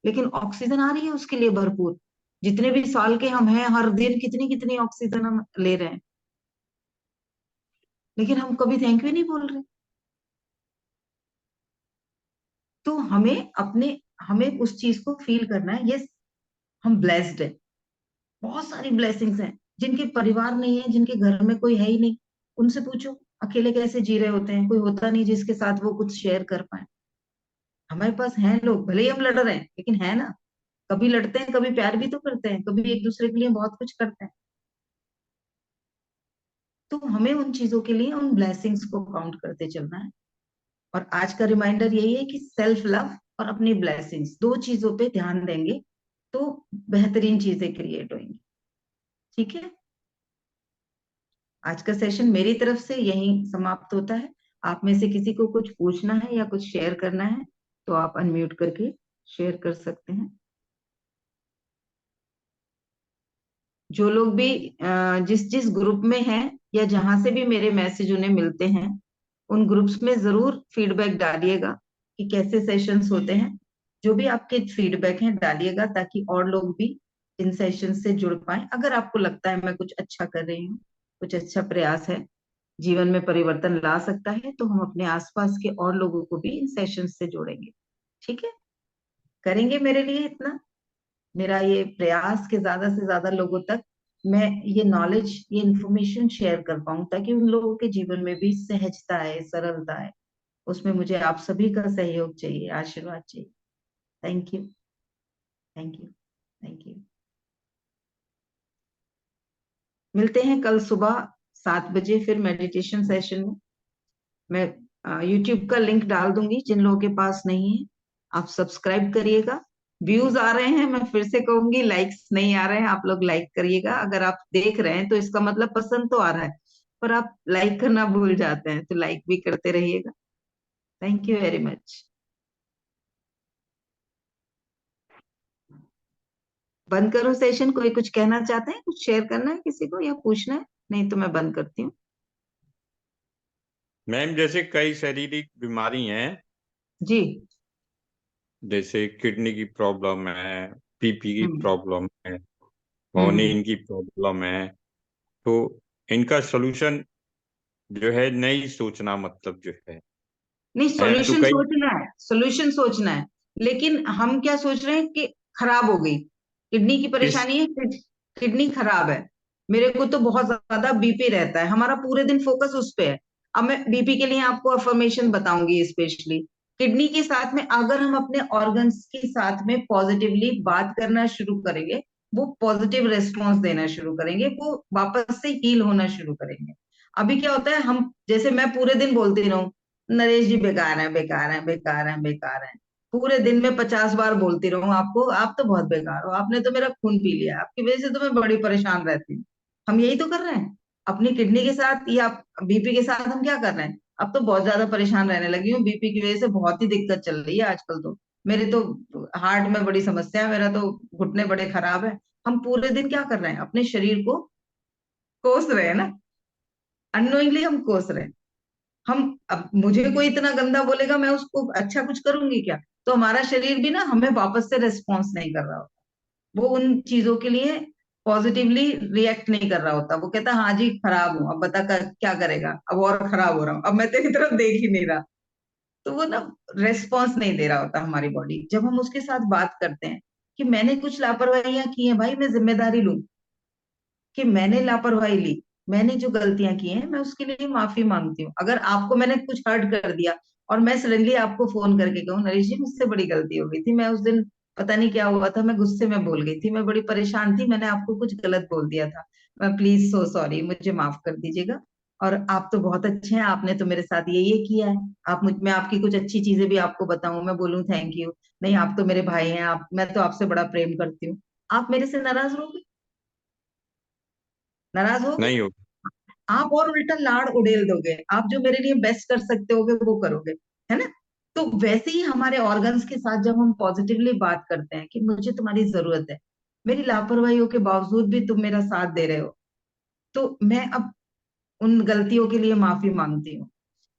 लेकिन ऑक्सीजन आ रही है उसके लिए भरपूर। जितने भी साल के हम हैं, हर दिन कितनी कितनी ऑक्सीजन हम ले रहे हैं, लेकिन हम कभी थैंक यू नहीं बोल रहे। तो हमें उस चीज को फील करना है। यस, हम ब्लेस्ड है, बहुत सारी ब्लेसिंग्स हैं। जिनके परिवार नहीं है, जिनके घर में कोई है ही नहीं, उनसे पूछो अकेले कैसे जी रहे होते हैं। कोई होता नहीं जिसके साथ वो कुछ शेयर कर पाए। हमारे पास हैं लोग, भले ही हम लड़ रहे हैं, लेकिन है ना। कभी लड़ते हैं, कभी प्यार भी तो करते हैं, कभी एक दूसरे के लिए बहुत कुछ करते हैं। तो हमें उन चीजों के लिए उन ब्लेसिंग्स को काउंट करते चलना है। और आज का रिमाइंडर यही है कि सेल्फ लव और अपनी ब्लेसिंग्स, दो चीजों पे ध्यान देंगे तो बेहतरीन चीजें क्रिएट होंगी। ठीक है? आज का सेशन मेरी तरफ से यहीं समाप्त होता है। आप में से किसी को कुछ पूछना है या कुछ शेयर करना है तो आप अनम्यूट करके शेयर कर सकते हैं। जो लोग भी जिस जिस ग्रुप में हैं या जहां से भी मेरे मैसेज उन्हें मिलते हैं, उन ग्रुप्स में जरूर फीडबैक डालिएगा कि कैसे सेशंस होते हैं। जो भी आपके फीडबैक हैं डालिएगा, ताकि और लोग भी इन सेशन से जुड़ पाए। अगर आपको लगता है मैं कुछ अच्छा कर रही हूँ, कुछ अच्छा प्रयास है, जीवन में परिवर्तन ला सकता है, तो हम अपने आसपास के और लोगों को भी इन सेशन से जोड़ेंगे। ठीक है? करेंगे मेरे लिए इतना, मेरा ये प्रयास कि ज्यादा से ज्यादा लोगों तक मैं ये नॉलेज, ये इंफॉर्मेशन शेयर कर पाऊं, ताकि उन लोगों के जीवन में भी सहजता है, सरलता है। उसमें मुझे आप सभी का सहयोग चाहिए, आशीर्वाद चाहिए। Thank you, thank you, thank you. मिलते हैं कल सुबह 7 बजे फिर मेडिटेशन सेशन में। मैं यूट्यूब का लिंक डाल दूंगी, जिन लोगों के पास नहीं है आप सब्सक्राइब करिएगा। व्यूज आ रहे हैं, मैं फिर से कहूंगी, लाइक्स नहीं आ रहे हैं, आप लोग लाइक करिएगा। अगर आप देख रहे हैं तो इसका मतलब पसंद तो आ रहा है, पर आप लाइक करना भूल जाते हैं, तो लाइक भी करते रहिएगा। Thank you very much. बंद करूं सेशन? कोई कुछ कहना चाहते हैं, कुछ शेयर करना है किसी को या पूछना है? नहीं तो मैं बंद करती हूँ। मैम, जैसे कई शारीरिक बीमारी हैं, जी। जैसे किडनी की प्रॉब्लम है, बीपी की हम्म प्रॉब्लम है, हम्म। नींद की प्रॉब्लम है, तो इनका सोल्यूशन जो है नहीं सोचना, मतलब जो नहीं, है तो सॉल्यूशन कई। सोचना है, सॉल्यूशन सोचना है। लेकिन हम क्या सोच रहे हैं कि खराब हो गई, किडनी की किस परेशानी है, किडनी खराब है। मेरे को तो बहुत ज्यादा बीपी रहता है, हमारा पूरे दिन फोकस उस पे है। अब मैं बीपी के लिए आपको अफर्मेशन बताऊंगी स्पेशली। किडनी के साथ में अगर हम अपने ऑर्गन्स के साथ में पॉजिटिवली बात करना शुरू करेंगे, वो पॉजिटिव रिस्पॉन्स देना शुरू करेंगे, वो वापस से हील होना शुरू करेंगे। अभी क्या होता है, हम जैसे मैं पूरे दिन बोलती रहूं, नरेश जी बेकार है, बेकार है, बेकार है, बेकार है, पूरे दिन में 50 बार बोलती रहूं आपको, आप तो बहुत बेकार हो, आपने तो मेरा खून पी लिया, आपकी वजह से तो मैं बड़ी परेशान रहती हूँ। हम यही तो कर रहे हैं अपनी किडनी के साथ या बीपी के साथ। हम क्या कर रहे हैं, अब तो बहुत ज्यादा परेशान रहने लगी हूँ बीपी की वजह से, बहुत ही दिक्कत चल रही है आजकल तो। मेरे तो हार्ट में बड़ी समस्या है, मेरा तो घुटने बड़े खराब है। हम पूरे दिन क्या कर रहे हैं, अपने शरीर को कोस रहे हैं ना, अननोइंगली हम कोस रहे हैं। हम अब मुझे कोई इतना गंदा बोलेगा, मैं उसको अच्छा कुछ करूंगी क्या? तो हमारा शरीर भी ना हमें वापस से रिस्पॉन्स नहीं कर रहा होता, वो उन चीजों के लिए पॉजिटिवली रिएक्ट नहीं कर रहा होता। वो कहता हाँ जी खराब हूं, अब बता क्या करेगा, अब और खराब हो रहा हूँ, अब मैं तेरी तरफ देख ही नहीं रहा। तो वो ना रेस्पॉन्स नहीं दे रहा होता हमारी बॉडी। जब हम उसके साथ बात करते हैं कि मैंने कुछ लापरवाहियां की हैं भाई, मैं जिम्मेदारी लूं कि मैंने लापरवाही ली, मैंने जो गलतियां की हैं मैं उसके लिए माफी मांगती हूँ। अगर आपको मैंने कुछ हर्ट कर दिया और मैं सडनली आपको फोन करके कहूँ नरेश जी मुझसे बड़ी गलती हो गई थी, मैं उस दिन पता नहीं क्या हुआ था, मैं गुस्से में बोल गई थी, मैं बड़ी परेशान थी, मैंने आपको कुछ गलत बोल दिया था, मैं प्लीज सो सॉरी, मुझे माफ कर दीजिएगा। और आप तो बहुत अच्छे हैं, आपने तो मेरे साथ ये किया है। आप मुझ मैं आपकी कुछ अच्छी चीजें भी आपको बताऊं, मैं बोलूं थैंक यू, नहीं आप तो मेरे भाई हैं, आप मैं तो आपसे बड़ा प्रेम करती हूँ। आप मेरे से नाराज रहोगे? नाराज होगे? नहीं हो। आप और उल्टा लाड़ उड़ेल दोगे, आप जो मेरे लिए बेस्ट कर सकते होगे वो करोगे, है ना? तो वैसे ही हमारे ऑर्गन्स के साथ जब हम पॉजिटिवली बात करते हैं कि मुझे तुम्हारी जरूरत है, मेरी लापरवाहियों के बावजूद भी तुम मेरा साथ दे रहे हो, तो मैं अब उन गलतियों के लिए माफी मांगती हूँ,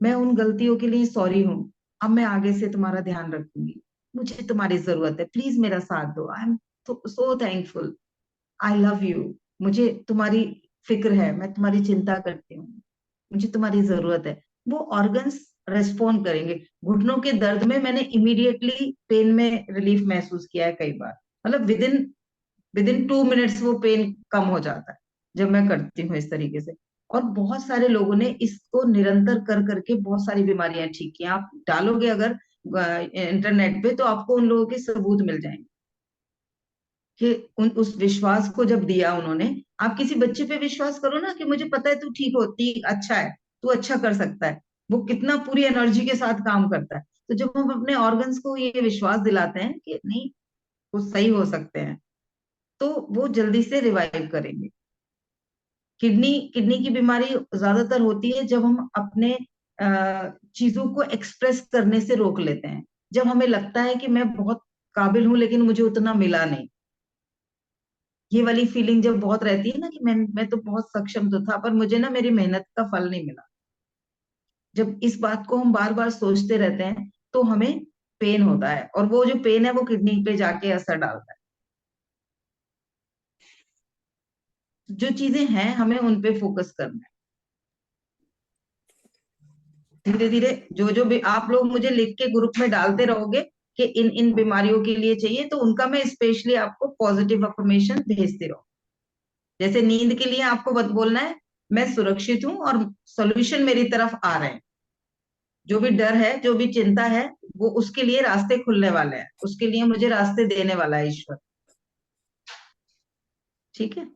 मैं उन गलतियों के लिए सॉरी हूँ, अब मैं आगे से तुम्हारा ध्यान रखूंगी, मुझे तुम्हारी जरूरत है, प्लीज मेरा साथ दो, I am so thankful, I love you, मुझे तुम्हारी फिक्र है, मैं तुम्हारी चिंता करती हूँ, मुझे तुम्हारी जरूरत है। वो ऑर्गन्स रेस्पॉन्ड करेंगे। घुटनों के दर्द में मैंने इमीडिएटली पेन में रिलीफ महसूस किया है कई बार, मतलब विदिन विदिन 2 मिनट्स वो पेन कम हो जाता है जब मैं करती हूँ इस तरीके से। और बहुत सारे लोगों ने इसको निरंतर कर करके बहुत सारी बीमारियां ठीक की हैं। आप डालोगे अगर इंटरनेट पे तो आपको उन लोगों के सबूत मिल जाएंगे कि उस विश्वास को जब दिया उन्होंने। आप किसी बच्चे पे विश्वास करो ना कि मुझे पता है तू ठीक होती अच्छा है, तू अच्छा कर सकता है, वो कितना पूरी एनर्जी के साथ काम करता है। तो जब हम अपने ऑर्गन्स को ये विश्वास दिलाते हैं कि नहीं वो सही हो सकते हैं, तो वो जल्दी से रिवाइव करेंगे। किडनी किडनी की बीमारी ज्यादातर होती है जब हम अपने चीजों को एक्सप्रेस करने से रोक लेते हैं, जब हमें लगता है कि मैं बहुत काबिल हूं लेकिन मुझे उतना मिला नहीं। ये वाली फीलिंग जब बहुत रहती है ना कि मैं तो बहुत सक्षम तो था पर मुझे ना मेरी मेहनत का फल नहीं मिला, जब इस बात को हम बार बार सोचते रहते हैं तो हमें पेन होता है, और वो जो पेन है वो किडनी पे जाके असर डालता है। जो चीजें हैं हमें उन पे फोकस करना है। धीरे धीरे जो जो भी आप लोग मुझे लिख के ग्रुप में डालते रहोगे कि इन इन बीमारियों के लिए चाहिए, तो उनका मैं स्पेशली आपको पॉजिटिव अफर्मेशन भेजती रहूं। जैसे नींद के लिए आपको बोलना है मैं सुरक्षित हूं और सोल्यूशन मेरी तरफ आ रहे हैं। जो भी डर है जो भी चिंता है वो उसके लिए रास्ते खुलने वाले हैं, उसके लिए मुझे रास्ते देने वाला है ईश्वर। ठीक है,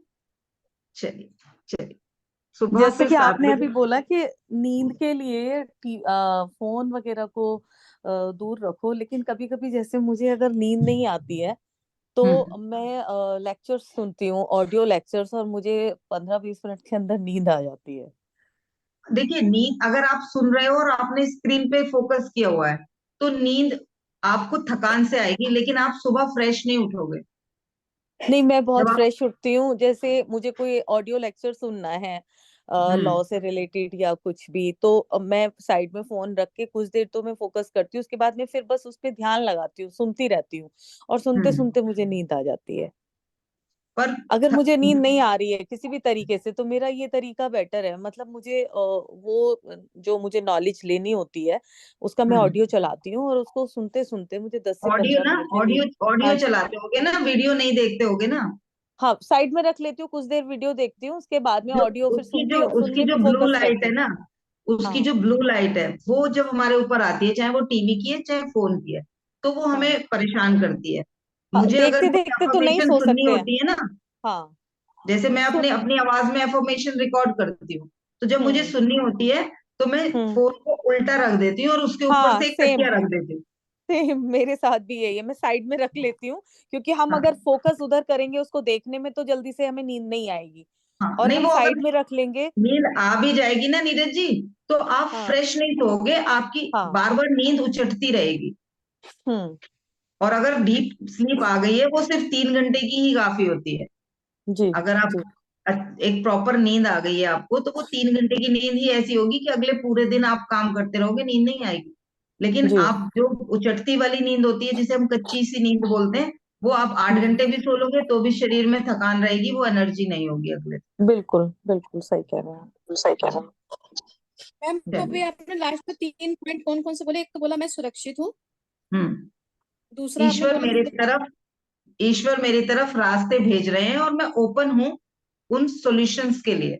चलिए चलिए, सुबह जैसे फिर कि 7 आपने अभी बजे बोला कि नींद के लिए फोन वगैरह को दूर रखो, लेकिन कभी कभी जैसे मुझे अगर नींद नहीं आती है तो हम्म। मैं लेक्चर्स सुनती हूँ, ऑडियो लेक्चर्स, और मुझे 15-20 मिनट के अंदर नींद आ जाती है। देखिए नींद अगर आप सुन रहे हो और आपने स्क्रीन पे फोकस किया हुआ है तो नींद आपको थकान से आएगी लेकिन आप सुबह फ्रेश नहीं उठोगे। नहीं, मैं जब बहुत आप फ्रेश उठती हूँ। जैसे मुझे कोई ऑडियो लेक्चर सुनना है हम्म लॉ से रिलेटेड या कुछ भी, तो मैं साइड में फोन रख के कुछ देर तो मैं फोकस करती हूँ, उसके बाद में फिर बस उस पे ध्यान लगाती हूँ, सुनती रहती हूँ, और सुनते हम्म सुनते मुझे नींद आ जाती है। पर अगर थ, मुझे नींद नहीं आ रही है किसी भी तरीके से तो मेरा ये तरीका बेटर है, मतलब मुझे वो जो मुझे नॉलेज लेनी होती है उसका मैं हम्म ऑडियो चलाती हूँ, और उसको सुनते सुनते मुझे 10 से ऑडियो 15 ना, मिनट में नींद। ऑडियो हाँ ऑडियो जी। चलाते होगे ना, वीडियो नहीं देखते होगे ना? हाँ, साइड में रख लेती हूँ, कुछ देर वीडियो देखती हूँ, उसके बाद में जो ऑडियो फिर उसकी सुनती जो हूँ, उसकी सुनने जो पे ब्लू फोकस लाइट करती है हूँ। ना, उसकी हाँ जो ब्लू लाइट है वो जब हमारे ऊपर आती है, चाहे वो टीवी की है चाहे फोन की है, तो वो हाँ हमें परेशान करती है। हाँ, मुझे अगर देखते कोई देखते तो नहीं अफर्मेशन सो सुननी सकते हैं। होती है ना, हाँ। जैसे मैं सुन। अपने अपनी आवाज में अफर्मेशन रिकॉर्ड करती हूँ, तो जब मुझे हम्म। सुननी होती है तो मैं हम्म। फोन को उल्टा रख देती हूँ और उसके ऊपर हाँ, से एक सेम। तकिया रख देती हूँ। सेम मेरे साथ भी यही है, मैं साइड में रख लेती हूँ, क्योंकि हम हाँ अगर फोकस उधर करेंगे उसको देखने में तो जल्दी से हमें नींद नहीं आएगी, हाँ, और नहीं हम वो साइड अगर में रख लेंगे। नींद आ भी जाएगी ना नीरज जी, तो आप हाँ फ्रेश नहीं सोओगे, आपकी हाँ। बार बार नींद उचटती रहेगी। हम्म। और अगर डीप स्लीप आ गई है, वो सिर्फ 3 घंटे की ही काफी होती है। जी अगर आप जी। एक प्रॉपर नींद आ गई है आपको, तो वो 3 घंटे की नींद ही ऐसी होगी कि अगले पूरे दिन आप काम करते रहोगे, नींद नहीं आएगी। लेकिन जी आप जो उचटती वाली नींद होती है, जिसे हम कच्ची सी नींद बोलते हैं, वो आप 8 घंटे भी सो लोगे तो भी शरीर में थकान रहेगी, वो एनर्जी नहीं होगी अगले दिन। बिल्कुल बिल्कुल सही कह रहे हैं आप। सही कह रहे हैं। मैम अभी चलिए। आपने लास्ट में 3 पॉइंट कौन कौन से बोले? एक तो बोला मैं सुरक्षित हूँ, दूसरा आपने ईश्वर बोला मेरी मुझे। तरफ ईश्वर मेरी तरफ रास्ते भेज रहे हैं, और मैं ओपन हूं उन सॉल्यूशंस के लिए।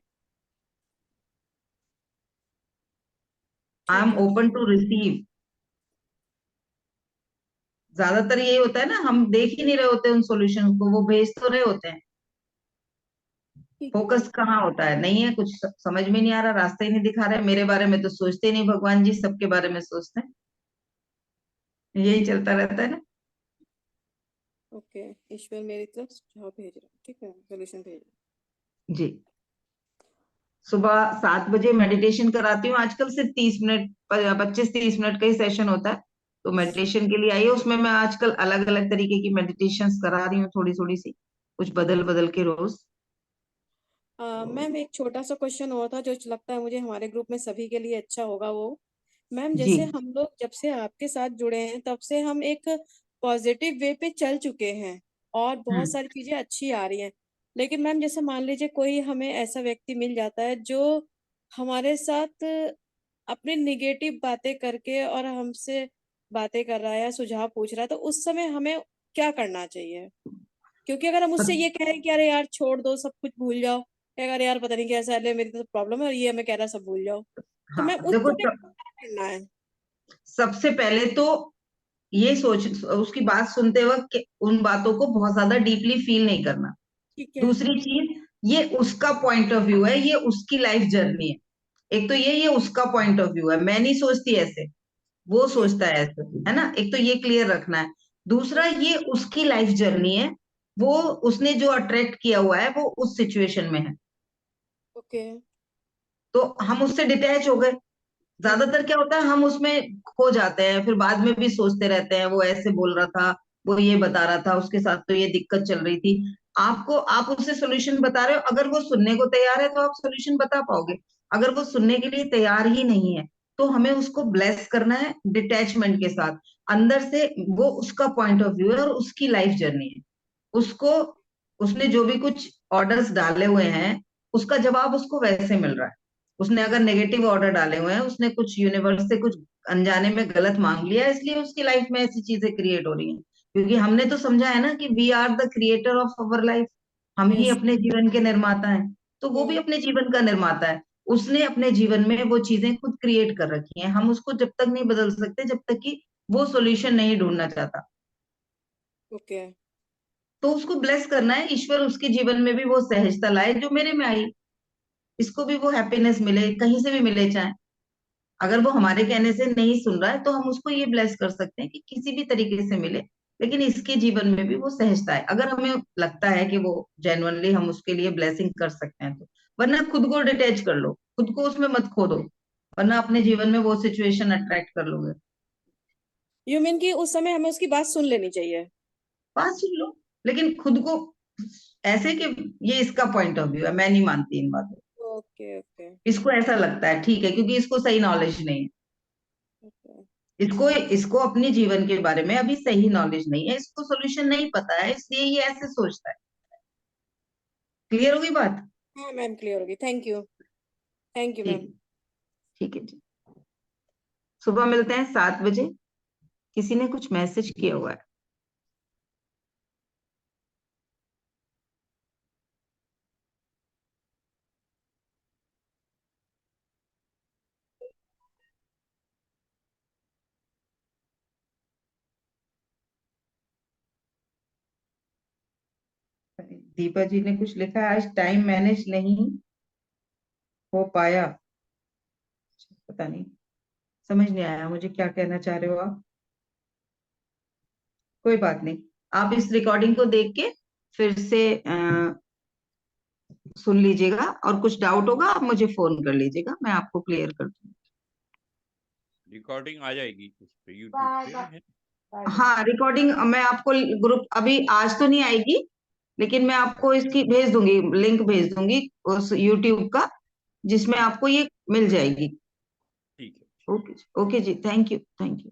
आई ठीक एम है। Open to receive. ज्यादातर यही होता है ना, हम देख ही नहीं रहे होते उन सॉल्यूशन को, वो भेज तो रहे होते हैं। ठीक है फोकस मैम। कहाँ होता है, नहीं है कुछ, समझ में नहीं आ रहा, रास्ते ही नहीं दिखा रहे। मेरे बारे में तो सोचते ही नहीं भगवान जी, सबके बारे में सोचते हैं। यही चलता रहता है ना। ओके, ईश्वर मेरी तरफ सुझाव भेज रहा है, ठीक है, सोल्यूशन भेज रहा जी। सुबह 7 बजे मेडिटेशन कराती हूँ आजकल, सिर्फ 30 मिनट, 25-30 मिनट का ही सेशन होता है। तो मेडिटेशन के लिए आइए, उसमें मैं आजकल अलग अलग तरीके की मेडिटेशंस करा रही हूँ, थोड़ी थोड़ी सी, कुछ बदल बदल के रोज। है। तो मैम एक छोटा सा क्वेश्चन और था जो लगता है मुझे हमारे ग्रुप में सभी के लिए अच्छा होगा वो। मैम जी। जैसे हम लोग जब से आपके साथ जुड़े हैं तब से हम एक पॉजिटिव वे पे चल चुके हैं और बहुत हम्म। सारी चीजें अच्छी आ रही हैं। लेकिन मैम जैसे मान लीजिए कोई हमें ऐसा व्यक्ति मिल जाता है जो हमारे साथ अपनी निगेटिव बातें करके और हमसे बातें कर रहा है या सुझाव पूछ रहा है, तो उस समय हमें क्या करना चाहिए? क्योंकि अगर हम उससे ये कहें कि अरे यार छोड़ दो, सब कुछ भूल जाओ, कहेगा अरे यार पता नहीं कैसा है, मेरी तो प्रॉब्लम है और ये हमें कह रहा है सब भूल जाओ, तो हाँ मैम उस देखो, समय क्या करना है? सबसे पहले तो ये सोच, उसकी बात सुनते वक्त उन बातों को बहुत ज्यादा डीपली फील नहीं करना। ठीक है। दूसरी चीज, ये उसका पॉइंट ऑफ व्यू है, ये उसकी लाइफ जर्नी है। एक तो ये उसका पॉइंट ऑफ व्यू है, मैं नहीं सोचती ऐसे, वो जी। सोचता है ऐसे, है ना। एक तो ये क्लियर रखना है। दूसरा, ये उसकी लाइफ जर्नी है, वो उसने जो अट्रैक्ट किया हुआ है वो उस सिचुएशन में है। ओके। तो हम उससे डिटैच हो गए। हम्म। ज्यादातर क्या होता है, हम उसमें खो जाते हैं, फिर बाद में भी सोचते रहते हैं, वो ऐसे बोल रहा था, वो ये बता रहा था, उसके साथ तो ये दिक्कत चल रही थी। आप उसे सोल्यूशन बता रहे हो, अगर वो सुनने को तैयार है तो आप सोल्यूशन बता पाओगे। अगर वो सुनने के लिए तैयार ही नहीं है, तो हमें उसको ब्लेस करना है डिटैचमेंट के साथ, अंदर से। वो उसका पॉइंट ऑफ व्यू है और उसकी लाइफ जर्नी है। उसको, उसने जो भी कुछ ऑर्डर्स डाले हुए हैं, उसका जवाब उसको वैसे मिल रहा है। उसने अगर नेगेटिव ऑर्डर डाले हुए हैं, उसने कुछ यूनिवर्स से कुछ अनजाने में गलत मांग लिया, इसलिए उसकी लाइफ में ऐसी चीजें क्रिएट हो रही हैं। क्योंकि हमने तो समझा है ना कि we are the creator of our life, हम ही यस। अपने जीवन के निर्माता हैं। तो वो भी हम्म। अपने जीवन का निर्माता है। उसने अपने जीवन में वो चीजें खुद क्रिएट कर रखी हैं, हम उसको जब तक नहीं बदल सकते, जब तक कि वो सॉल्यूशन नहीं ढूंढना चाहता। ओके। तो उसको ब्लेस करना है, ईश्वर उसके जीवन में भी वो सहजता लाए जो मेरे में आई, इसको भी वो हैप्पीनेस मिले, कहीं से भी मिले चाहे। अगर वो हमारे कहने से नहीं सुन रहा है, तो हम उसको ये ब्लेस कर सकते हैं कि किसी भी तरीके से मिले, लेकिन इसके जीवन में भी वो सहजता है, अगर हमें लगता है कि वो जेन्युइनली हम उसके लिए ब्लेसिंग कर सकते हैं तो। वरना खुद को डिटैच कर लो, खुद को उसमें मत खो दो, वरना अपने जीवन में वो सिचुएशन अट्रैक्ट कर लोगे। यू मीन कि उस समय हमें उसकी बात सुन लेनी चाहिए? बात सुन लो, लेकिन खुद को ऐसे कि ये इसका पॉइंट ऑफ व्यू है, मैं नहीं मानती इन बातों ओके ओके को। इसको ऐसा लगता है ठीक है, क्योंकि इसको सही नॉलेज नहीं है। ओके। इसको इसको अपने जीवन के बारे में अभी सही नॉलेज नहीं है, इसको सोल्यूशन नहीं पता है, इसलिए ये ऐसे सोचता है। क्लियर होगी बात। हाँ मैम क्लियर होगी, थैंक यू। थैंक यू जी। मैम। ठीक है जी। सुबह मिलते हैं 7 बजे। किसी ने कुछ मैसेज किया हुआ है। दीपा जी ने कुछ लिखा है, आज टाइम मैनेज नहीं हो पाया। पता नहीं, समझ नहीं आया मुझे क्या कहना चाह रहे हो आप। कोई बात नहीं, आप इस रिकॉर्डिंग को देख के फिर से सुन लीजिएगा, और कुछ डाउट होगा आप मुझे फोन कर लीजिएगा, मैं आपको क्लियर कर दूंगी। रिकॉर्डिंग आ जाएगी उस पे, यूट्यूब पे है। हाँ, रिकॉर्डिंग मैं आपको ग्रुप, अभी आज तो नहीं आएगी, लेकिन मैं आपको इसकी भेज दूंगी, लिंक भेज दूंगी उस यूट्यूब का, जिसमें आपको ये मिल जाएगी। ठीक है। ओके, ओके जी, थैंक यू, थैंक यू।